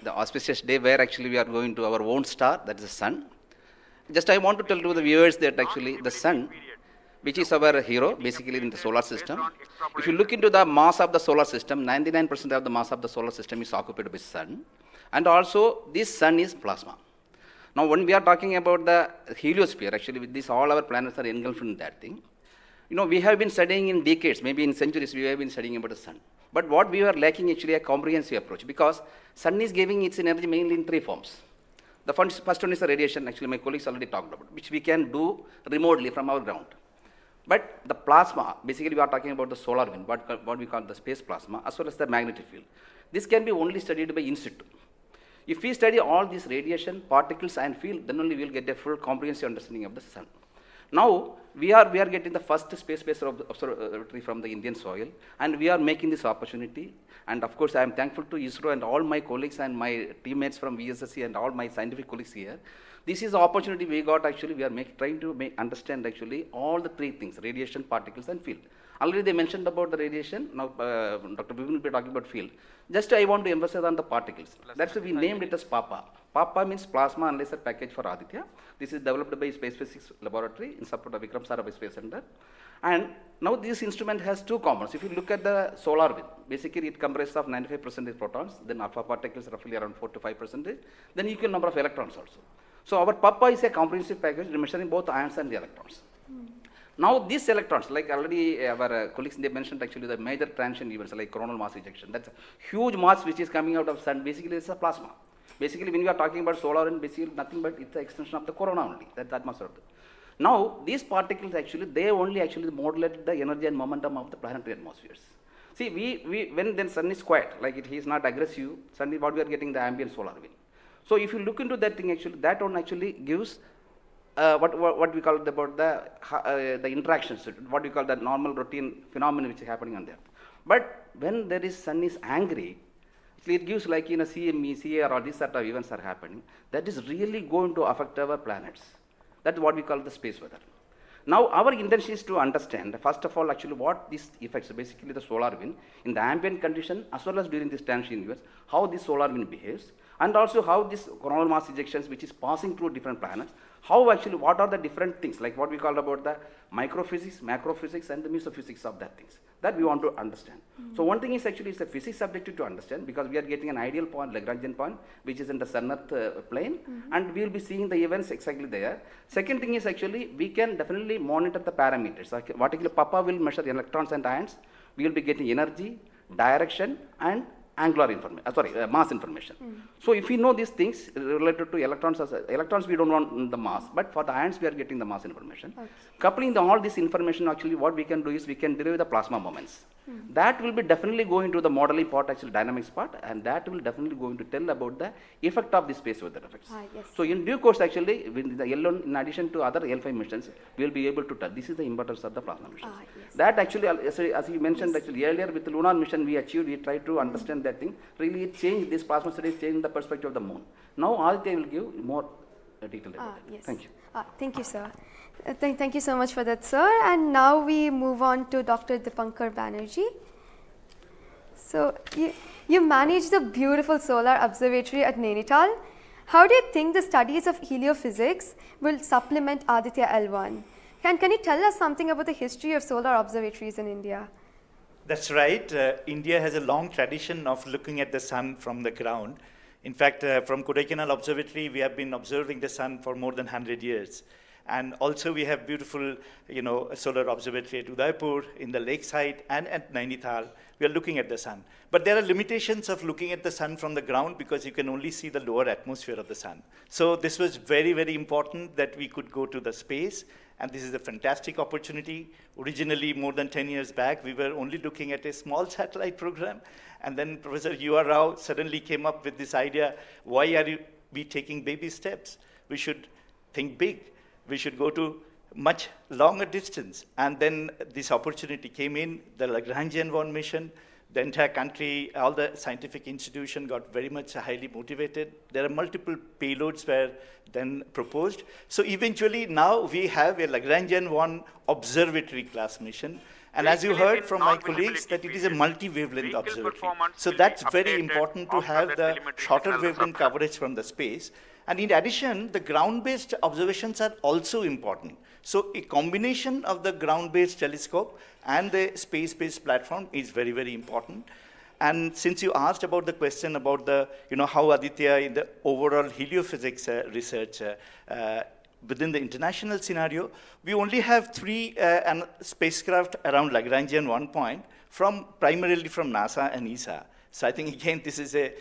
O: the auspicious day where actually we are going to our own star, that is the sun. Just I want to tell to the viewers that actually the sun, which is our hero basically in the solar system. If you look into the mass of the solar system, 99% of the mass of the solar system is occupied by sun. And also this sun is plasma. Now, when we are talking about the heliosphere, actually with this, all our planets are engulfed in that thing. You know, we have been studying in decades, maybe in centuries, we have been studying about the sun. But what we are lacking actually a comprehensive approach, because sun is giving its energy mainly in three forms. The first one is the radiation, actually my colleagues already talked about, which we can do remotely from our ground. But the plasma, basically we are talking about the solar wind, what we call the space plasma, as well as the magnetic field. This can be only studied by in situ. If we study all these radiation, particles and field, then only we will get a full comprehensive understanding of the sun. Now, we are getting the first space-based observatory from the Indian soil, and we are making this opportunity. And of course, I am thankful to ISRO and all my colleagues and my teammates from VSSC and all my scientific colleagues here. This is the opportunity we got actually. We are trying to understand actually all the three things: radiation, particles, and field. Already they mentioned about the radiation. Now Dr. Bibin will be talking about field. Just I want to emphasize on the particles. That's why we named it as PAPA. PAPA means Plasma Analyzer Package for Aditya. This is developed by Space Physics Laboratory in support of Vikram Sarabhai Space Center. And now this instrument has two components. If you look at the solar wind, basically it comprises of 95% protons, then alpha particles roughly around 4 to 5%, then equal number of electrons also. So our PAPA is a comprehensive package measuring both ions and the electrons. Now these electrons, like already our colleagues, they mentioned actually the major transition events like coronal mass ejection. That's a huge mass which is coming out of sun. Basically it's a plasma. Basically when we are talking about solar and basically nothing but it's the extension of the corona only. That must have. Now these particles actually, they only actually modulate the energy and momentum of the planetary atmospheres. See, when the sun is quiet, like he is not aggressive, sun is what we are getting the ambient solar wind. So if you look into that thing actually, that one actually gives what we call about the interactions, what we call the normal routine phenomenon which is happening on there. But when there is sun is angry, it gives like in a CME, CAR, or these sort of events are happening, that is really going to affect our planets. That's what we call the space weather. Now our intention is to understand, first of all, actually what these effects, basically the solar wind, in the ambient condition as well as during this transition events, how this solar wind behaves, and also how this coronal mass ejections which is passing through different planets, how actually, what are the different things, like what we call about the microphysics, macrophysics, and the mesophysics of that things, that we want to understand. So one thing is actually it's a physics subjective to understand, because we are getting an ideal point, Lagrangian point, which is in the sun-earth plane, and we will be seeing the events exactly there. Second thing is actually, we can definitely monitor the parameters. Like what actually PAPA will measure electrons and ions, we will be getting energy, direction, and angular information, mass information. So if we know these things related to electrons, electrons we don't want the mass, but for the ions we are getting the mass information. Coupling all this information, actually what we can do is we can derive the plasma moments. That will be definitely going to the modeling part, actually dynamics part, and that will definitely going to tell about the effect of the space weather effects.
J: Yes.
O: So in due course, actually, with the L1, in addition to other L5 missions, we will be able to tell. This is the importance of the plasma missions.
J: Yes.
O: That actually, as you mentioned, actually earlier with the lunar mission we achieved, we tried to understand that thing. Really, it changed, this plasma studies changed the perspective of the moon. Now Aditya will give more detail about it.
J: Yes.
O: Thank you.
J: Thank you, sir. Thank you so much for that, sir. And now we move on to Dr. Dipankar Banerjee. So, you manage the beautiful solar observatory at Nainital. How do you think the studies of heliophysics will supplement Aditya L1? Can you tell us something about the history of solar observatories in India?
P: That's right. India has a long tradition of looking at the sun from the ground. In fact, from Kodaikanal Observatory, we have been observing the sun for more than 100 years. And also we have beautiful, solar observatory at Udaipur, in the lakeside, and at Nainital. We are looking at the sun. But there are limitations of looking at the sun from the ground because you can only see the lower atmosphere of the sun. So this was very, very important that we could go to the space. And this is a fantastic opportunity. Originally, more than 10 years back, we were only looking at a small satellite program. And then Professor U.R. Rao suddenly came up with this idea, why are we taking baby steps? We should think big. We should go to much longer distance. And then this opportunity came in, the Lagrangian 1 mission. The entire country, all the scientific institution got very much highly motivated. There are multiple payloads were then proposed. So eventually now we have a Lagrangian 1 observatory class mission. And as you heard from my colleagues, that it is a multi-wavelength observatory. So that's very important to have the shorter wavelength coverage from the space. And in addition, the ground-based observations are also important. So a combination of the ground-based telescope and the space-based platform is very, very important. And since you asked about the question about the, how Aditya in the overall heliophysics research within the international scenario, we only have 3 spacecraft around Lagrangian 1 point primarily from NASA and ESA. So I think again, this is a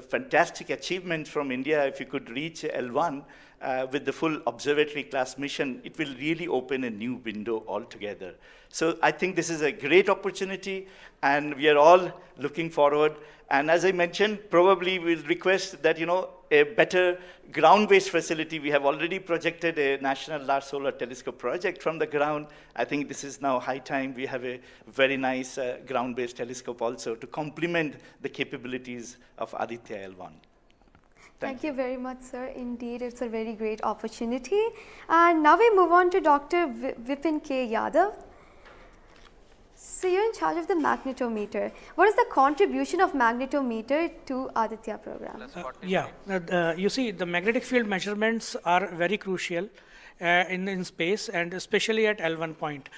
P: fantastic achievement from India. If you could reach L1 with the full observatory class mission, it will really open a new window altogether. So I think this is a great opportunity, and we are all looking forward. And as I mentioned, probably we'll request that, a better ground-based facility. We have already projected a National Large Solar Telescope project from the ground. I think this is now high time. We have a very nice ground-based telescope also to complement the capabilities of Aditya L1.
J: Thank you very much, sir. Indeed, it's a very great opportunity. And now we move on to Dr. Vipin K. Yadav. So you're in charge of the magnetometer. What is the contribution of magnetometer to Aditya program?
H: You see, the magnetic field measurements are very crucial in space, and especially at L1 point.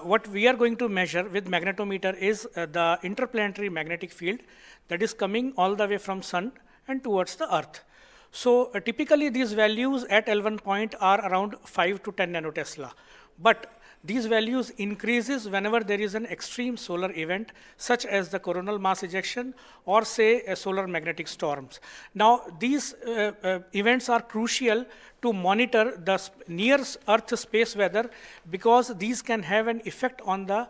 H: What we are going to measure with magnetometer is the interplanetary magnetic field that is coming all the way from Sun and towards the Earth. So typically these values at L1 point are around 5 to 10 nanotesla. But these values increases whenever there is an extreme solar event, such as the coronal mass ejection or say a solar magnetic storms. Now these events are crucial to monitor the near Earth space weather, because these can have an effect on the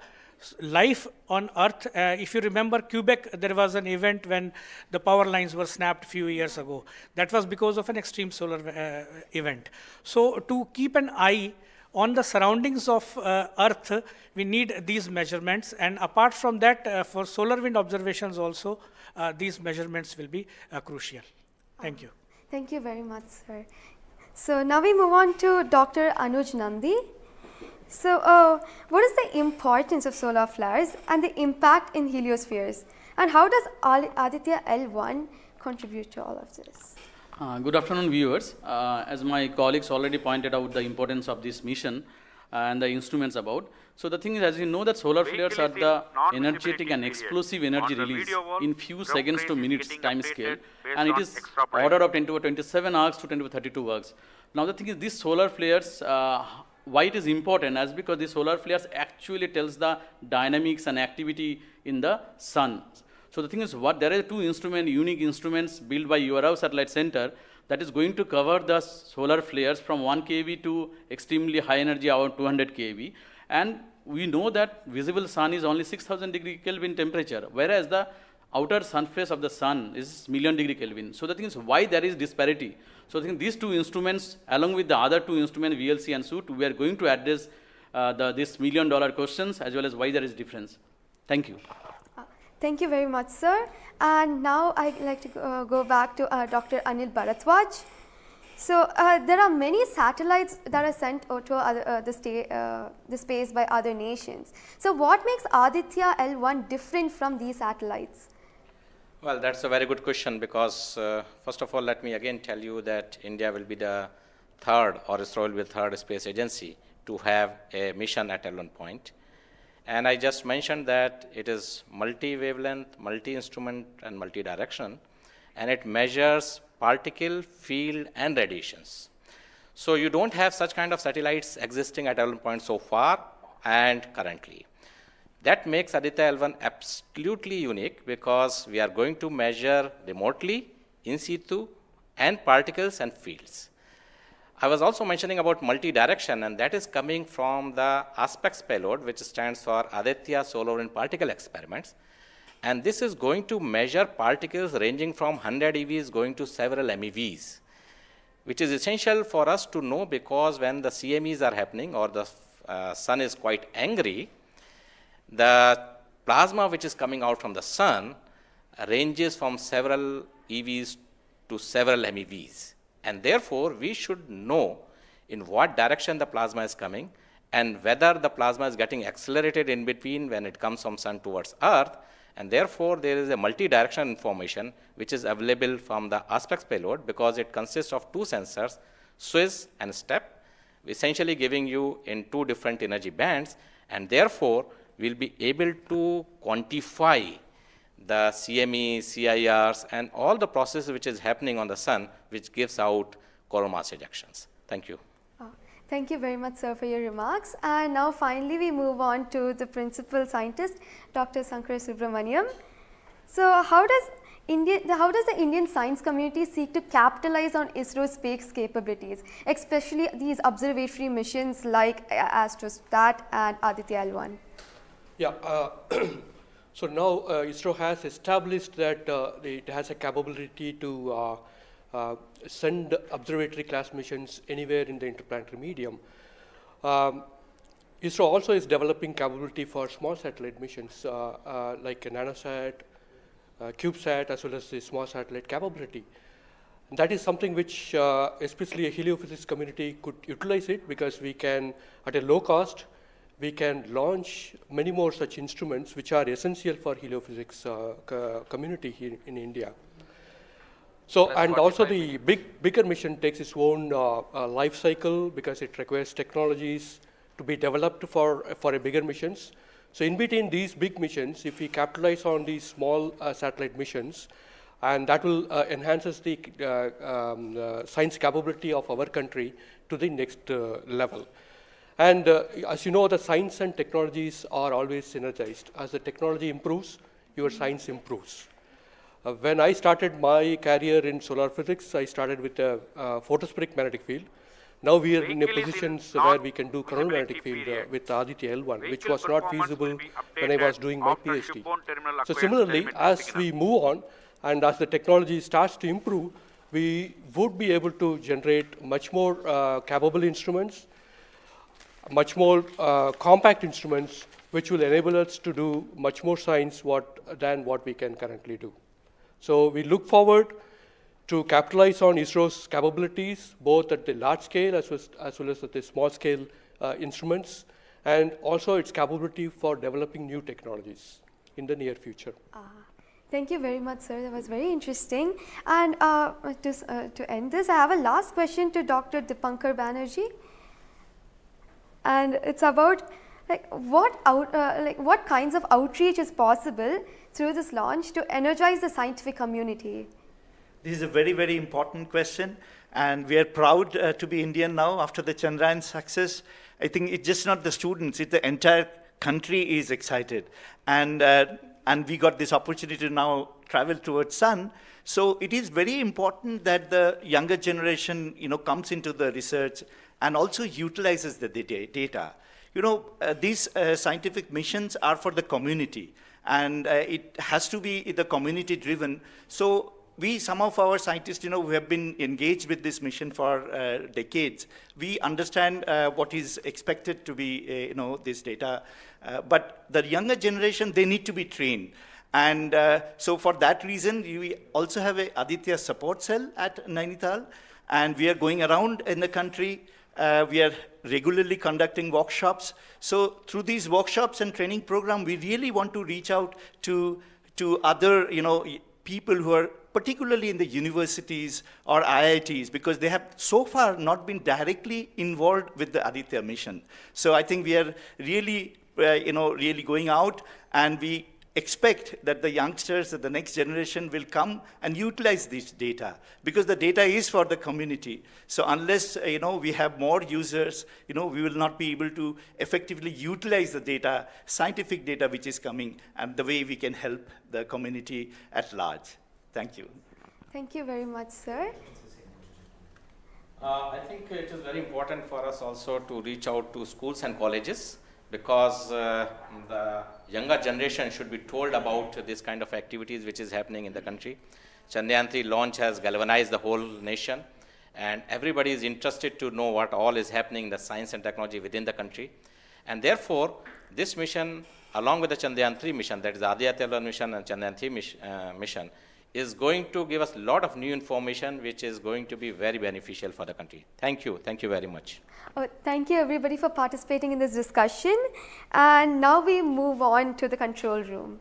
H: life on Earth. If you remember Quebec, there was an event when the power lines were snapped a few years ago. That was because of an extreme solar event. So to keep an eye on the surroundings of Earth, we need these measurements, and apart from that, for solar wind observations also, these measurements will be crucial. Thank you.
J: Thank you very much, sir. So now we move on to Dr. Anuj Nandi. So what is the importance of solar flares and the impact in heliospheres, and how does Aditya L1 contribute to all of this?
Q: Good afternoon, viewers. As my colleagues already pointed out the importance of this mission and the instruments about. So the thing is, as you know, that solar flares are the energetic and explosive energy release in few seconds to minutes time scale, and it is order of 10 to 27 arcs to 10 to 32 arcs. Now the thing is, these solar flares, why it is important, as because the solar flares actually tells the dynamics and activity in the sun. So the thing is, there are two unique instruments built by URAV Satellite Center that is going to cover the solar flares from 1 kV to extremely high energy, around 200 kV. And we know that visible sun is only 6000 degree Kelvin temperature, whereas the outer surface of the sun is million degree Kelvin. So the thing is, why there is disparity? So I think these two instruments, along with the other two instruments, VLC and SUIT, we are going to address this $1 million questions, as well as why there is difference. Thank you.
J: Thank you very much, sir. And now I'd like to go back to Dr. Anil Bharadwaj. So there are many satellites that are sent to the space by other nations. So what makes Aditya L1 different from these satellites?
L: Well, that's a very good question, because first of all, let me again tell you that India will be the third, or ISRO will be the third space agency to have a mission at L1 point. And I just mentioned that it is multi-wavelength, multi-instrument, and multi-direction, and it measures particle, field, and radiations. So you don't have such kind of satellites existing at L1 point so far and currently. That makes Aditya L1 absolutely unique, because we are going to measure remotely, in situ, and particles and fields. I was also mentioning about multi-direction, and that is coming from the ASPECTS payload, which stands for Aditya Solar and Particle Experiments. And this is going to measure particles ranging from 100 EVs going to several MeVs, which is essential for us to know, because when the CMEs are happening or the sun is quite angry, the plasma which is coming out from the sun ranges from several EVs to several MeVs. And therefore, we should know in what direction the plasma is coming, and whether the plasma is getting accelerated in between when it comes from sun towards earth. And therefore, there is a multi-directional information which is available from the ASPECTS payload, because it consists of two sensors, SWIS and STEP, essentially giving you in two different energy bands. And therefore, we'll be able to quantify the CME, CIRs, and all the processes which is happening on the sun, which gives out coronal mass ejections. Thank you.
J: Thank you very much, sir, for your remarks. And now finally we move on to the principal scientist, Dr. Sankar Subramaniam. So how does the Indian science community seek to capitalize on ISRO's space capabilities, especially these observatory missions like ASTROSAT and Aditya L1?
K: Yeah. So now ISRO has established that it has a capability to send observatory class missions anywhere in the interplanetary medium. ISRO also is developing capability for small satellite missions like a nanosat, CubeSat, as well as the small satellite capability. That is something which especially a heliophysics community could utilize it, because we can, at a low cost, we can launch many more such instruments which are essential for heliophysics community here in India. So, and also the bigger mission takes its own life cycle, because it requires technologies to be developed for a bigger missions. So in between these big missions, if we capitalize on these small satellite missions, and that will enhances the science capability of our country to the next level. And as you know, the science and technologies are always synergized. As the technology improves, your science improves. When I started my career in solar physics, I started with a photospheric magnetic field. Now we are in a position where we can do coronal magnetic field with Aditya L1, which was not feasible when I was doing my PhD. So similarly, as we move on, and as the technology starts to improve, we would be able to generate much more capable instruments, much more compact instruments, which will enable us to do much more science than what we can currently do. So we look forward to capitalize on ISRO's capabilities, both at the large scale as well as at the small scale instruments, and also its capability for developing new technologies in the near future.
J: Thank you very much, sir. That was very interesting. And to end this, I have a last question to Dr. Dipankar Banerjee. And it's about what kinds of outreach is possible through this launch to energize the scientific community?
P: This is a very, very important question, and we are proud to be Indian now after the Chandrayaan success. I think it's just not the students, it's the entire country is excited. And we got this opportunity to now travel towards Sun. So it is very important that the younger generation, comes into the research and also utilizes the data. These scientific missions are for the community, and it has to be the community driven. So some of our scientists, who have been engaged with this mission for decades, we understand what is expected to be, this data. But the younger generation, they need to be trained. And so for that reason, we also have a Aditya support cell at Nainital, and we are going around in the country. We are regularly conducting workshops. So through these workshops and training program, we really want to reach out to other, people who are particularly in the universities or IITs, because they have so far not been directly involved with the Aditya mission. So I think we are really, really going out, and we expect that the youngsters, that the next generation will come and utilize this data, because the data is for the community. So unless, we have more users, we will not be able to effectively utilize the data, scientific data which is coming, and the way we can help the community at large. Thank you.
J: Thank you very much, sir.
L: I think it is very important for us also to reach out to schools and colleges, because the younger generation should be told about this kind of activities which is happening in the country. Chandrayaan 3 launch has galvanized the whole nation, and everybody is interested to know what all is happening in the science and technology within the country. And therefore, this mission, along with the Chandrayaan 3 mission, that is the Aditya L1 mission and Chandrayaan 3 mission, is going to give us a lot of new information which is going to be very beneficial for the country. Thank you. Thank you very much.
J: Thank you everybody for participating in this discussion. And now we move on to the control room.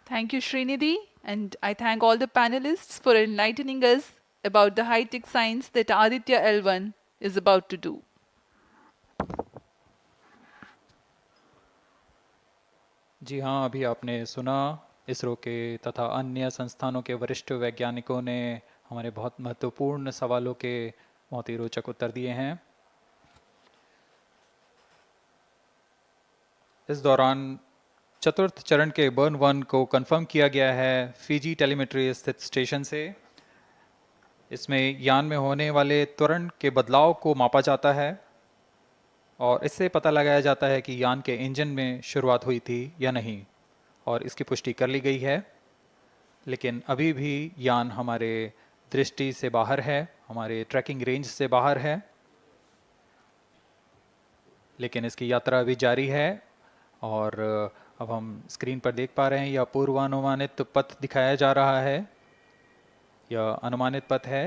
B: Thank you, Srinidhi, and I thank all the panelists for enlightening us about the high-tech science that Aditya L1 is about to do.
E: जी हाँ, अभी आपने सुना इसरो के तथा अन्य संस्थानों के वरिष्ठ वैज्ञानिकों ने हमारे बहुत महत्वपूर्ण सवालों के बहुत ही रोचक उत्तर दिए हैं। इस दौरान चतुर्थ चरण के बर्न 1 को कंफर्म किया गया है फिजी टेलीमेट्री स्थित स्टेशन से। इसमें यान में होने वाले त्वरण के बदलाव को मापा जाता है और इससे पता लगाया जाता है कि यान के इंजन में शुरुआत हुई थी या नहीं, और इसकी पुष्टि कर ली गई है। लेकिन अभी भी यान हमारे दृष्टि से बाहर है, हमारे ट्रैकिंग रेंज से बाहर है, लेकिन इसकी यात्रा अभी जारी है। और अब हम स्क्रीन पर देख पा रहे हैं यह पूर्वानुमानित पथ दिखाया जा रहा है यह अनुमानित पथ है।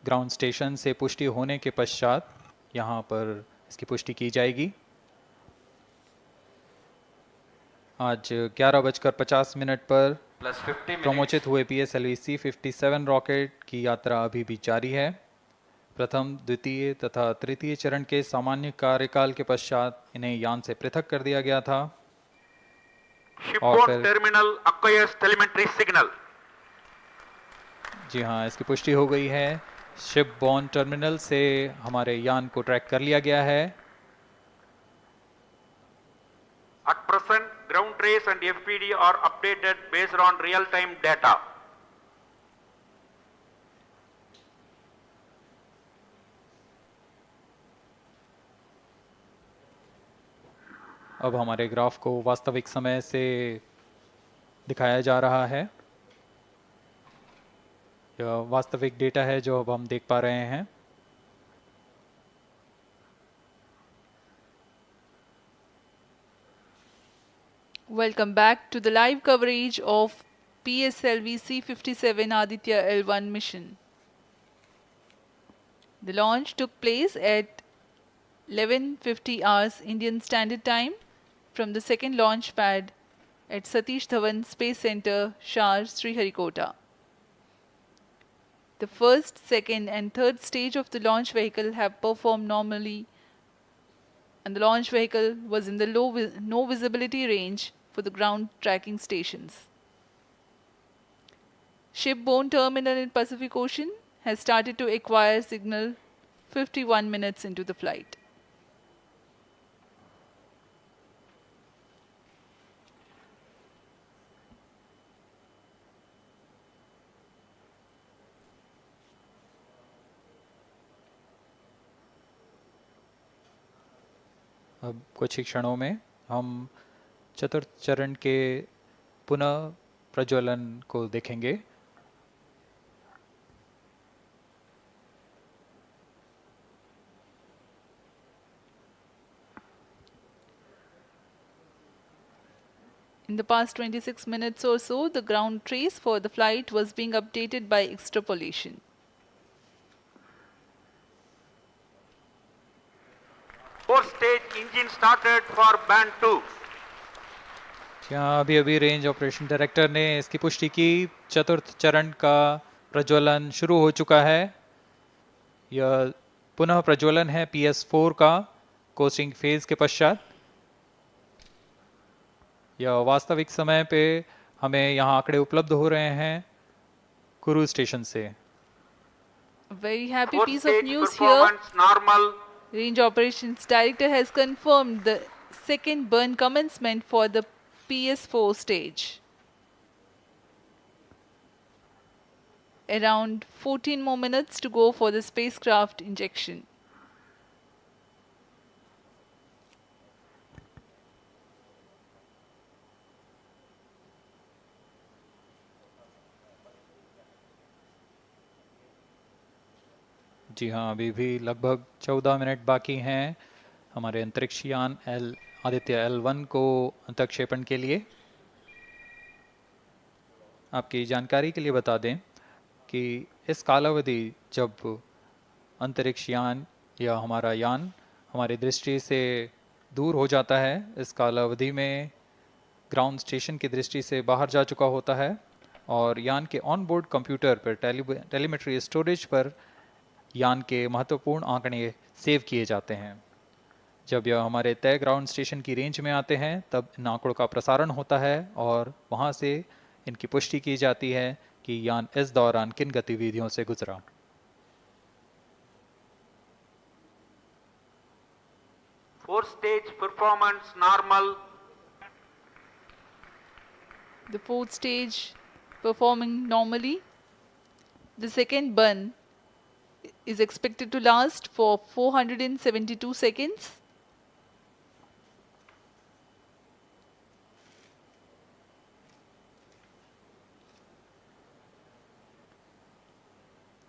E: ग्राउंड स्टेशन से पुष्टि होने के पश्चात यहाँ पर इसकी पुष्टि की जाएगी। आज 11:50 पर प्रमोचित हुए PSLV C-57 रॉकेट की यात्रा अभी भी जारी है। प्रथम, द्वितीय तथा तृतीय चरण के सामान्य कार्यकाल के पश्चात इन्हें यान से पृथक कर दिया गया था।
I: Shipboard terminal acquires telemetry signal.
E: जी हाँ, इसकी पुष्टि हो गई है। शिपबोर्न टर्मिनल से हमारे यान को ट्रैक कर लिया गया है।
I: At present, ground trace and FPD are updated based on real-time data.
E: अब हमारे ग्राफ को वास्तविक समय से दिखाया जा रहा है। यह वास्तविक डेटा है जो अब हम देख पा रहे हैं।
B: Welcome back to the live coverage of PSLV C-57 Aditya L1 mission. The launch took place at 11:50 hours Indian Standard Time from the second launch pad at Satish Dhawan Space Center, Shar, Sriharikota. The first, second and third stage of the launch vehicle have performed normally, and the launch vehicle was in the no visibility range for the ground tracking stations. Shipborne terminal in Pacific Ocean has started to acquire signal 51 minutes into the flight.
E: अब कुछ ही क्षणों में हम चतुर्थ चरण के पुनः प्रज्वलन को देखेंगे।
B: In the past 26 minutes or so, the ground trace for the flight was being updated by extrapolation.
I: Fourth stage engine started for band 2.
E: यहाँ अभी रेंज ऑपरेशन डायरेक्टर ने इसकी पुष्टि की। चतुर्थ चरण का प्रज्वलन शुरू हो चुका है। यह पुनः प्रज्वलन है PS4 का कोस्टिंग फेज के पश्चात। यह वास्तविक समय पे हमें यहाँ आंकड़े उपलब्ध हो रहे हैं क्रूज स्टेशन से।
B: Very happy piece of news here.
I: Normal.
B: Range Operations Director has confirmed the second burn commencement for the PS4 stage. Around 14 more minutes to go for the spacecraft injection.
E: जी हाँ, अभी भी लगभग 14 minute बाकी हैं हमारे अंतरिक्ष यान आदित्य L1 को अंतक्षेपण के लिए। आपकी जानकारी के लिए बता दें कि इस कालावधि जब अंतरिक्ष यान या हमारा यान हमारी दृष्टि से दूर हो जाता है, इस कालावधि में ग्राउंड स्टेशन की दृष्टि से बाहर जा चुका होता है और यान के ऑन बोर्ड कंप्यूटर पर टेलीमेट्री स्टोरेज पर यान के महत्वपूर्ण आंकड़े सेव किए जाते हैं। जब यह हमारे तय ग्राउंड स्टेशन की रेंज में आते हैं तब इन आंकड़ों का प्रसारण होता है और वहां से इनकी पुष्टि की जाती है कि यान इस दौरान किन गतिविधियों से गुजरा।
I: Fourth stage performance normal.
B: The fourth stage performing normally. The second burn is expected to last for 472 seconds.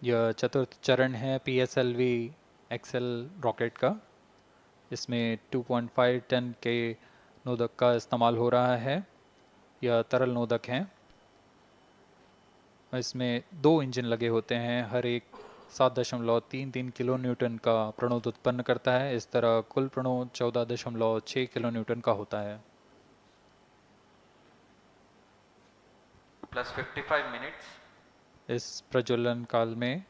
E: यह चतुर्थ चरण है PSLV-XL रॉकेट का। इसमें 2.5 टन के नोदक का इस्तेमाल हो रहा है। यह तरल नोदक हैं। इसमें 2 इंजन लगे होते हैं, हर एक 7.33 किलो न्यूटन का प्रणोद उत्पन्न करता है। इस तरह कुल प्रणोद 14.6 किलो न्यूटन का होता है।
C: Plus 55 minutes.
E: इस प्रज्वलन काल में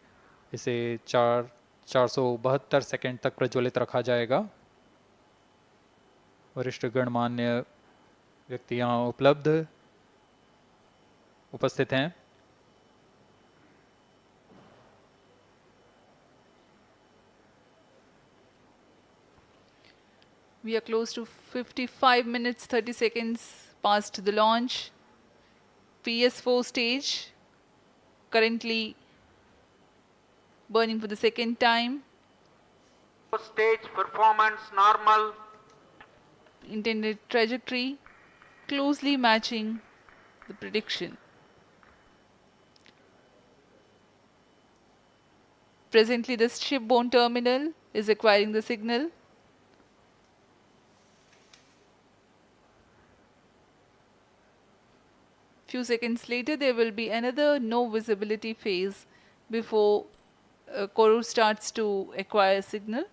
E: इसे 472 सेकंड तक प्रज्वलित रखा जाएगा। वरिष्ठ गणमान्य व्यक्ति यहाँ उपस्थित हैं।
B: We are close to 55 minutes 30 seconds past the launch. PS4 stage currently burning for the second time.
I: Stage performance normal.
B: Intended trajectory closely matching the prediction. Presently, the shipborne terminal is acquiring the signal. Few seconds later, there will be another no visibility phase before Koru starts to acquire signal.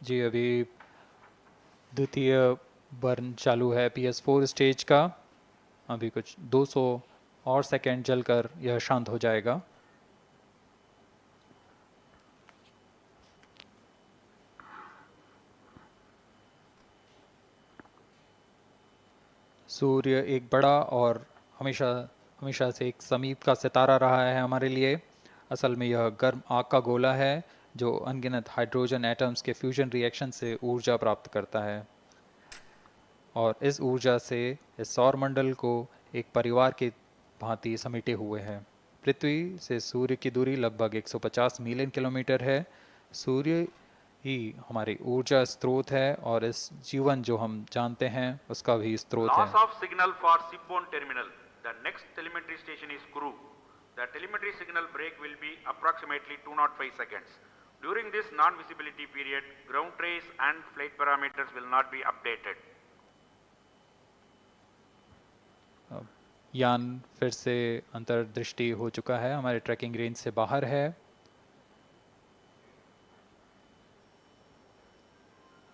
E: जी, अभी द्वितीय burn चालू है PS4 stage का। अभी कुछ 200 और second जलकर यह शांत हो जाएगा। सूर्य एक बड़ा और हमेशा से एक समीप का सितारा रहा है हमारे लिए। असल में यह गर्म आग का गोला है जो अनगिनत हाइड्रोजन एटम्स के फ्यूजन रिएक्शन से ऊर्जा प्राप्त करता है, और इस ऊर्जा से इस सौर मंडल को एक परिवार की भांति समेटे हुए है। पृथ्वी से सूर्य की दूरी लगभग 150 मिलियन किलोमीटर है। सूर्य ही हमारी ऊर्जा स्रोत है और इस जीवन जो हम जानते हैं उसका भी स्रोत है।
I: Loss of signal for shipborne terminal. The next telemetry station is Kuru. The telemetry signal break will be approximately 205 seconds. During this non-visibility period, ground trace and flight parameters will not be updated.
E: यान फिर से अंतर्दृष्टि हो चुका है, हमारे trekking range से बाहर है।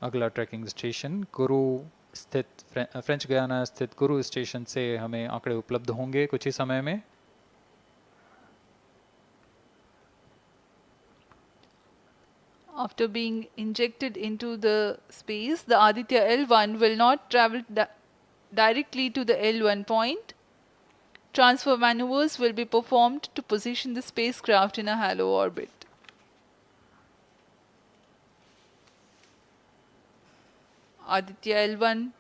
E: अगला ट्रैकिंग स्टेशन कुरु स्थित फ्रेंच गयाना स्थित कुरु स्टेशन से हमें आंकड़े उपलब्ध होंगे कुछ ही समय में।
B: After being injected into the space, the Aditya L1 will not travel directly to the L1 point. Transfer maneuvers will be performed to position the spacecraft in a halo orbit. Aditya L1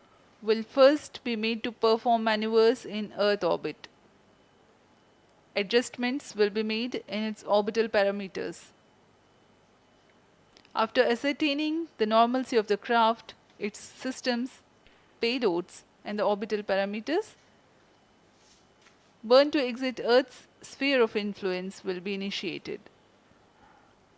B: will first be made to perform maneuvers in Earth orbit. Adjustments will be made in its orbital parameters. After ascertaining the normalcy of the craft, its systems, payloads, and the orbital parameters, burn to exit Earth's sphere of influence will be initiated.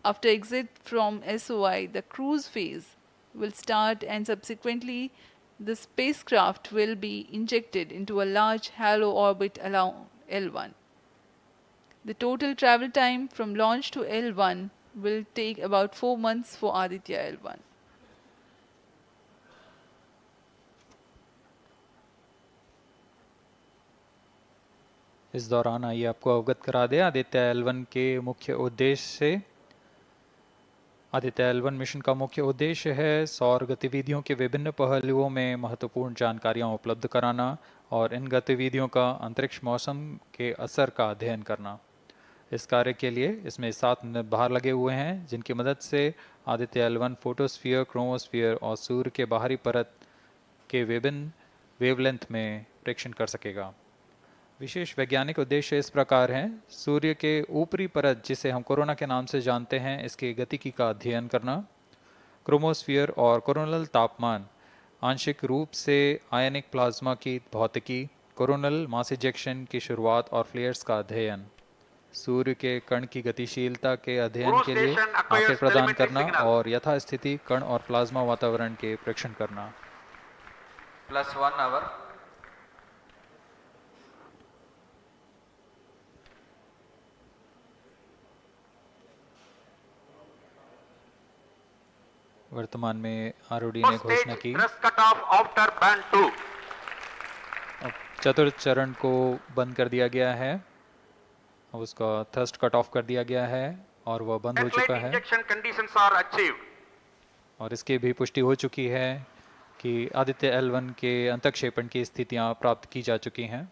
B: After exit from SOI, the cruise phase will start, and subsequently the spacecraft will be injected into a large halo orbit around L1. The total travel time from launch to L1 will take about 4 months for Aditya L1.
E: इस दौरान आइए आपको अवगत करा दें Aditya L1 के मुख्य उद्देश्य से। आदित्य L1 मिशन का मुख्य उद्देश्य है सौर गतिविधियों के विभिन्न पहलुओं में महत्वपूर्ण जानकारियां उपलब्ध कराना और इन गतिविधियों का अंतरिक्ष मौसम के असर का अध्ययन करना। इस कार्य के लिए इसमें 7 भार लगे हुए हैं जिनकी मदद से आदित्य L1 फोटोस्फीयर, क्रोमोस्फीयर और सूर्य के बाहरी परत के विभिन्न वेवलेंथ में प्रेक्षण कर सकेगा। विशेष वैज्ञानिक उद्देश्य इस प्रकार हैं: सूर्य के ऊपरी परत जिसे हम कोरोना के नाम से जानते हैं, इसके गतिकी का अध्ययन करना, क्रोमोस्फीयर और कोरोनल तापमान आंशिक रूप से आयनिक प्लाज्मा की भौतिकी, कोरोनल मास इजेक्शन की शुरुआत और फ्लेयर्स का अध्ययन, सूर्य के कण की गतिशीलता के अध्ययन के लिए आंकड़े प्रदान करना और यथास्थिति कण और प्लाज्मा वातावरण के परीक्षण करना।
C: +1 hour.
E: वर्तमान में आरओडी ने घोषणा की अब चतुर्थ चरण को बंद कर दिया गया है, अब उसका थ्रस्ट कट ऑफ कर दिया गया है और वह बंद हो चुका है और इसकी भी पुष्टि हो चुकी है कि आदित्य L1 के अंतक्षेपण की स्थितियां प्राप्त की जा चुकी हैं।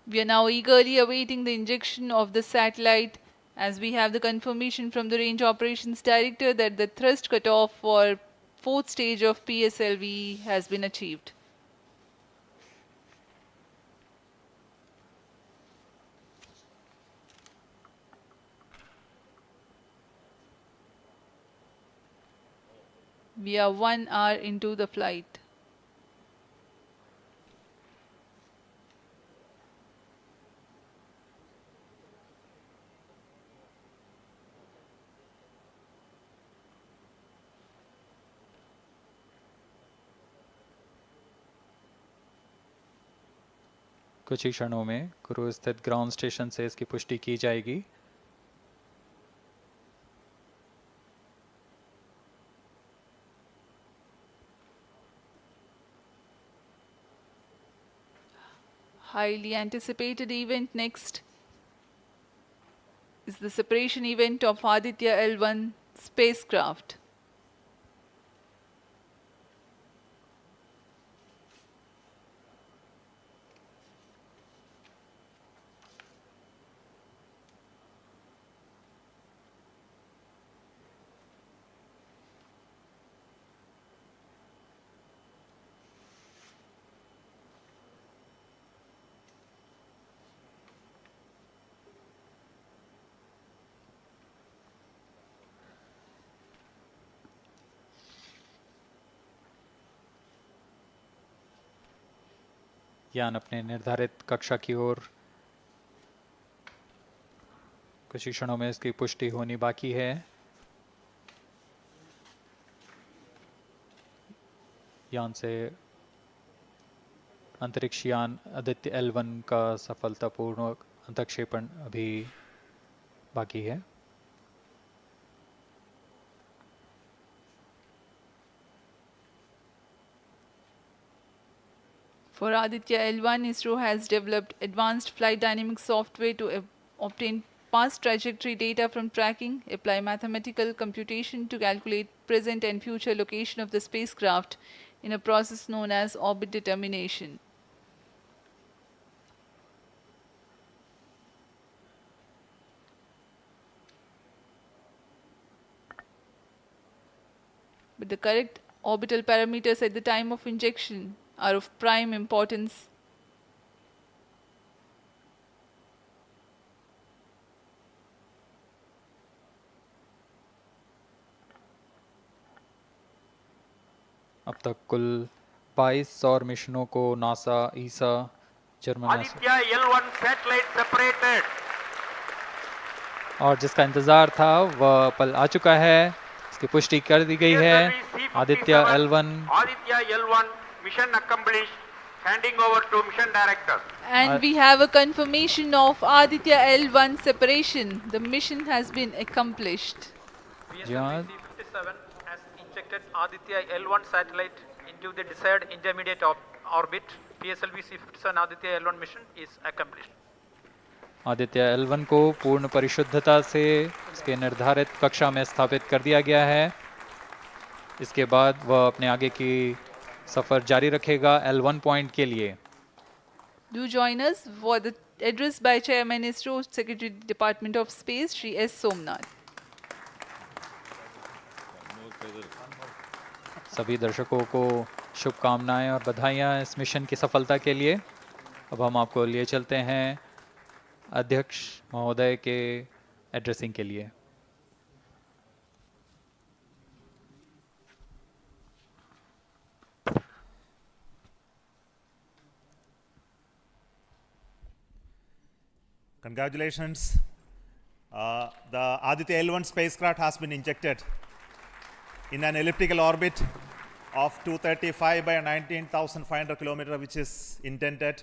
B: We are now eagerly awaiting the injection of the satellite as we have the confirmation from the Range Operations Director that the thrust cutoff for 4th stage of PSLV has been achieved. We are 1 hour into the flight.
E: कुछ ही क्षणों में cruise स्थित ground station से इसकी पुष्टि की जाएगी।
B: Highly anticipated event next is the separation event of Aditya L1 spacecraft.
E: यान अपने निर्धारित कक्षा की ओर कुछ ही क्षणों में इसकी पुष्टि होनी बाकी है। यान से अंतरिक्ष यान आदित्य L1 का सफलतापूर्ण अंतक्षेपण अभी बाकी है।
B: For Aditya L1, ISRO has developed advanced flight dynamic software to obtain past trajectory data from tracking, apply mathematical computation to calculate present and future location of the spacecraft in a process known as orbit determination. But the correct orbital parameters at the time of injection are of prime importance.
E: अब तक कुल 22 सौर मिशनों को NASA, ईसा, German
I: Aditya L1 satellite separated.
E: और जिसका इंतजार था वह पल आ चुका है, इसकी पुष्टि कर दी गई है। Aditya L1
I: mission accomplished, handing over to mission director.
B: And we have a confirmation of Aditya L1 separation. The mission has been accomplished.
D: PSLV-C57 has injected Aditya L1 satellite into the desired intermediate orbit. PSLV-C57 Aditya L1 mission is accomplished.
E: Aditya L1 को पूर्ण परिशुद्धता से इसके निर्धारित कक्षा में स्थापित कर दिया गया है। इसके बाद वह अपने आगे की सफर जारी रखेगा L1 पॉइंट के लिए।
B: Do join us for the address by Chairman ISRO, Secretary Department of Space, Shri S. Somnath.
E: सभी दर्शकों को शुभकामनाएं और बधाइयां इस मिशन की सफलता के लिए। अब हम आपको लिए चलते हैं अध्यक्ष महोदय के एड्रेसिंग के लिए।
R: Congratulations. The Aditya L1 spacecraft has been injected in an elliptical orbit of 235 by 19,500 kilometers, which is intended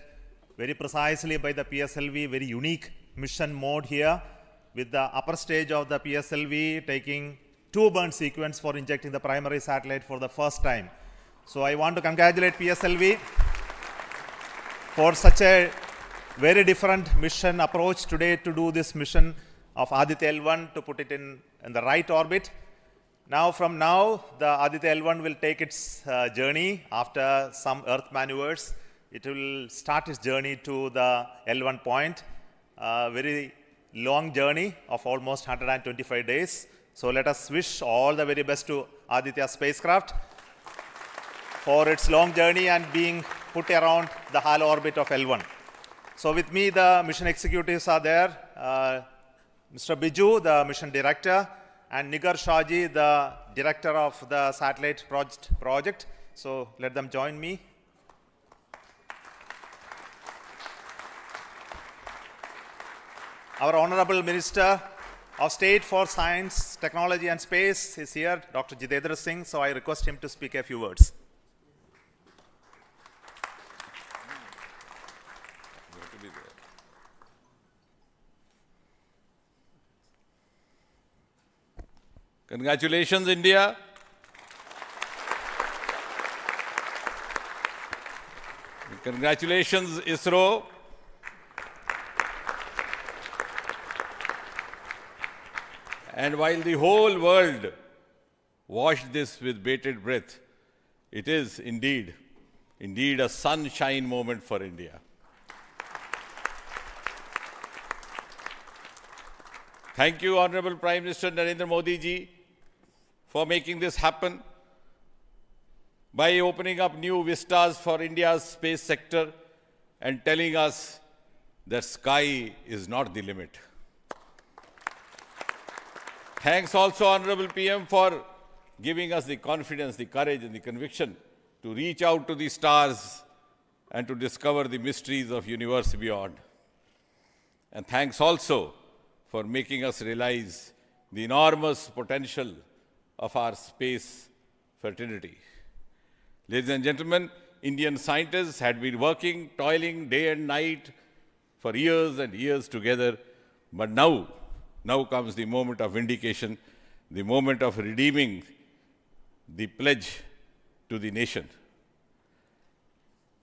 R: very precisely by the PSLV, very unique mission mode here, with the upper stage of the PSLV taking 2-burn sequence for injecting the primary satellite for the first time. So I want to congratulate PSLV for such a very different mission approach today to do this mission of Aditya L1 to put it in the right orbit. Now, from now, the Aditya L1 will take its journey after some Earth maneuvers. It will start its journey to the L1 point, a very long journey of almost 125 days. So let us wish all the very best to Aditya spacecraft for its long journey and being put around the halo orbit of L1. So with me, the mission executives are there. Mr. Biju, the mission director, and Nigar Shahji, the director of the satellite project. So let them join me. Our Honorable Minister of State for Science, Technology and Space is here, Dr. Jitendra Singh. So I request him to speak a few words.
S: Congratulations, India. Congratulations, ISRO. And while the whole world watched this with bated breath, it is indeed a sunshine moment for India. Thank you, Honorable Prime Minister Narendra Modi ji, for making this happen by opening up new vistas for India's space sector and telling us that sky is not the limit. Thanks also, Honorable PM, for giving us the confidence, the courage and the conviction to reach out to the stars and to discover the mysteries of universe beyond. And thanks also for making us realize the enormous potential of our space fraternity. Ladies and gentlemen, Indian scientists had been working, toiling day and night for years and years together, but now comes the moment of vindication, the moment of redeeming the pledge to the nation.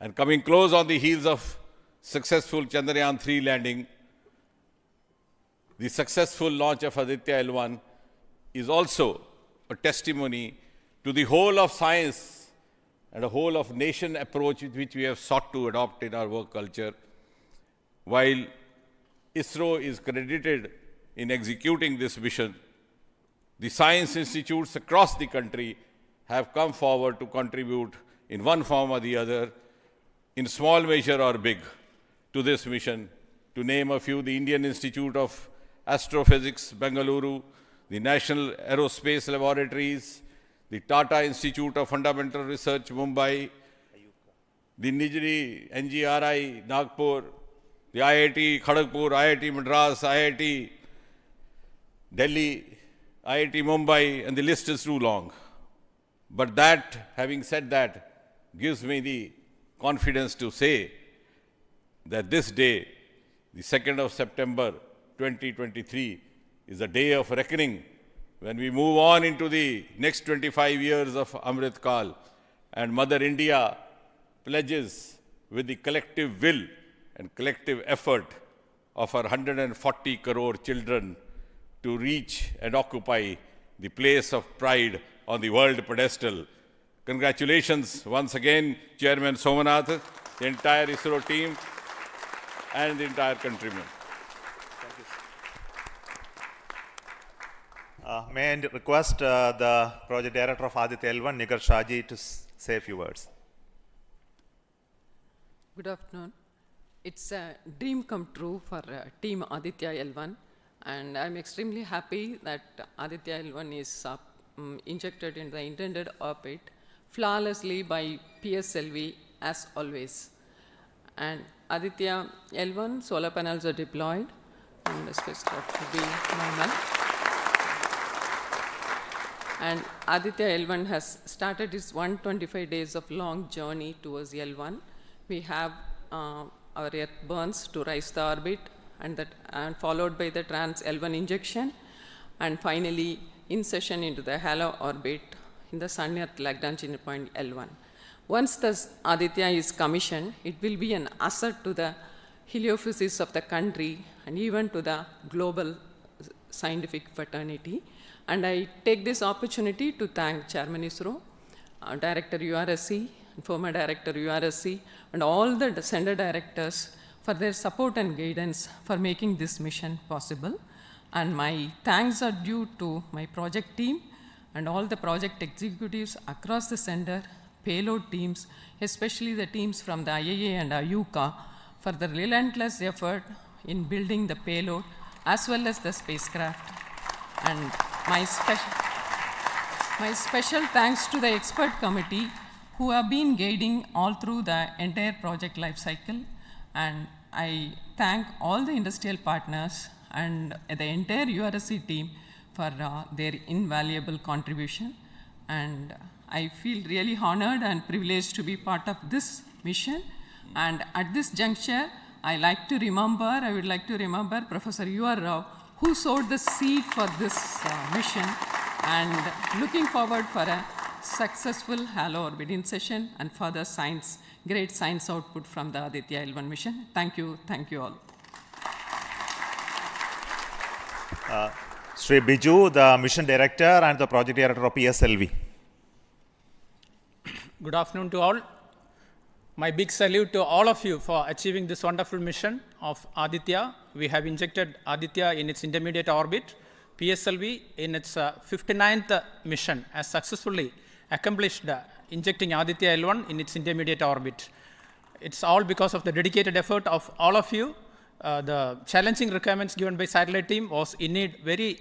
S: And coming close on the heels of successful Chandrayaan-3 landing, the successful launch of Aditya L1 is also a testimony to the whole of science and a whole of nation approach which we have sought to adopt in our work culture. While ISRO is credited in executing this mission, the science institutes across the country have come forward to contribute in one form or the other, in small measure or big, to this mission. To name a few, the Indian Institute of Astrophysics, Bengaluru, the National Aerospace Laboratories, the Tata Institute of Fundamental Research, Mumbai, the Nijri NGRI, Nagpur, the IIT Kharagpur, IIT Madras, IIT Delhi, IIT Mumbai, and the list is too long. But that, having said that, gives me the confidence to say that this day, the 2nd of September 2023, is a day of reckoning when we move on into the next 25 years of Amrit Kal, and Mother India pledges with the collective will and collective effort of our 140 crore children to reach and occupy the place of pride on the world pedestal. Congratulations once again, Chairman Somanath, the entire ISRO team, and the entire countrymen.
R: May I request the project director of Aditya L1, Nigar Shahji, to say a few words.
T: Good afternoon. It's a dream come true for Team Aditya L1, and I'm extremely happy that Aditya L1 is injected in the intended orbit flawlessly by PSLV as always. And Aditya L1 solar panels are deployed, and the spacecraft will be normal. And Aditya L1 has started its 125 days of long journey towards L1. We have our Earth burns to rise the orbit, and followed by the trans L1 injection, and finally insertion into the halo orbit in the Sun-Earth Lagrange point L1. Once the Aditya is commissioned, it will be an asset to the heliophysics of the country and even to the global scientific fraternity. And I take this opportunity to thank Chairman ISRO, Director URSC, former Director URSC, and all the Center Directors for their support and guidance for making this mission possible. And my thanks are due to my project team and all the project executives across the center, payload teams, especially the teams from the IAA and IUCA, for the relentless effort in building the payload as well as the spacecraft. And my special thanks to the expert committee who have been guiding all through the entire project life cycle. And I thank all the industrial partners and the entire URSC team for their invaluable contribution. And I feel really honored and privileged to be part of this mission. And at this juncture, I would like to remember Professor U.R. Rao, who sowed the seed for this mission, and looking forward for a successful halo orbit insertion and further great science output from the Aditya L1 mission. Thank you all.
R: Sri Biju, the mission director and the project director of PSLV.
D: Good afternoon to all. My big salute to all of you for achieving this wonderful mission of Aditya. We have injected Aditya in its intermediate orbit. PSLV in its 59th mission has successfully accomplished injecting Aditya L1 in its intermediate orbit. It's all because of the dedicated effort of all of you. The challenging requirements given by satellite team was indeed very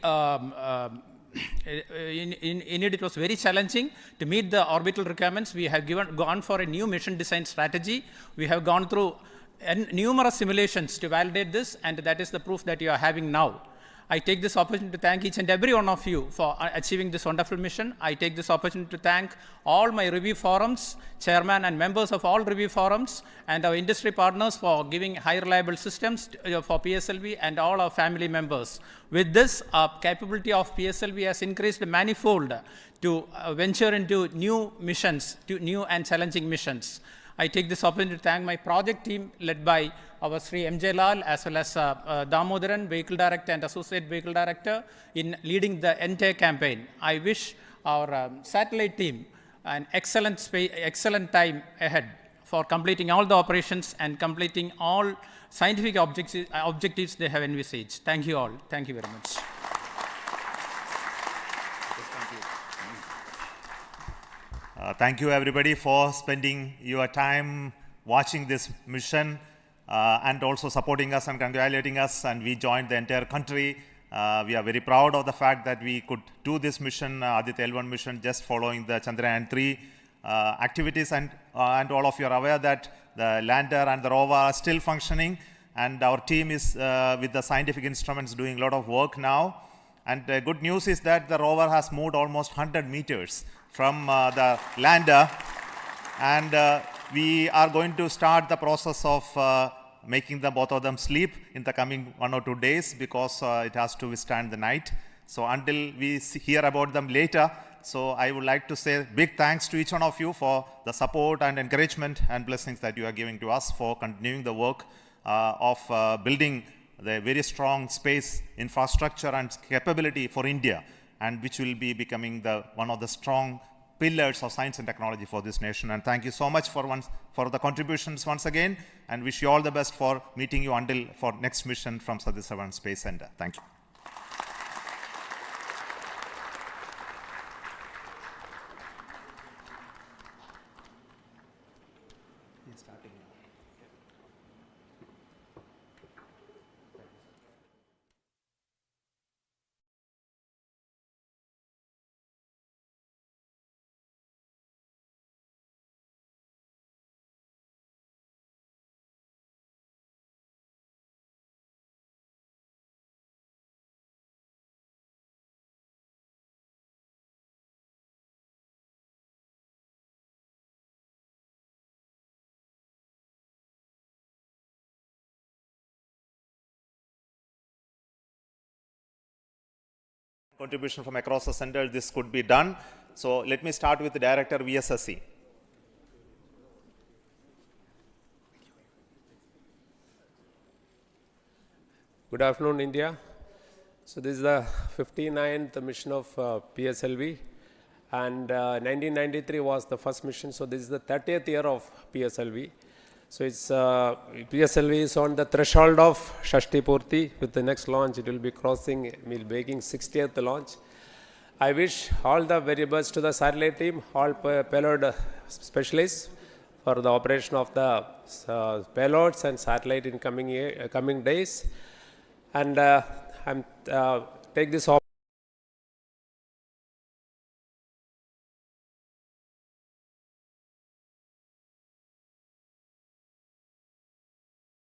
D: it was very challenging to meet the orbital requirements. We have gone for a new mission design strategy. We have gone through numerous simulations to validate this, and that is the proof that you are having now. I take this opportunity to thank each and every one of you for achieving this wonderful mission. I take this opportunity to thank all my review forums, chairman and members of all review forums, and our industry partners for giving high reliable systems for PSLV, and all our family members. With this, our capability of PSLV has increased manifold to venture into new missions, to new and challenging missions. I take this opportunity to thank my project team led by our Sri MJ Lal as well as Damodaran, Vehicle Director and Associate Vehicle Director, in leading the entire campaign. I wish our satellite team an excellent time ahead for completing all the operations and completing all scientific objectives they have envisaged. Thank you all. Thank you very much.
R: Thank you everybody for spending your time watching this mission and also supporting us and congratulating us, and we joined the entire country. We are very proud of the fact that we could do this mission, Aditya L1 mission, just following the Chandrayaan 3 activities, and all of you are aware that the lander and the rover are still functioning, and our team is with the scientific instruments doing a lot of work now. And the good news is that the rover has moved almost 100 meters from the lander, and we are going to start the process of making both of them sleep in the coming 1 or 2 days, because it has to withstand the night. So until we hear about them later, so I would like to say big thanks to each one of you for the support and encouragement and blessings that you are giving to us for continuing the work of building the very strong space infrastructure and capability for India, and which will be becoming one of the strong pillars of science and technology for this nation. And thank you so much for the contributions once again, and wish you all the best for meeting you for next mission from Satish Dhawan Space Center. Thank you. Contribution from across the center, this could be done. So let me start with the Director VSSC.
U: Good afternoon, India. So this is the 59th mission of PSLV, and 1993 was the first mission. So this is the 30th year of PSLV. So it's PSLV is on the threshold of Shashti Purti. With the next launch, it will be making 60th launch. I wish all the very best to the satellite team, all payload specialists for the operation of the payloads and satellite in coming days. And I'm take this opportunity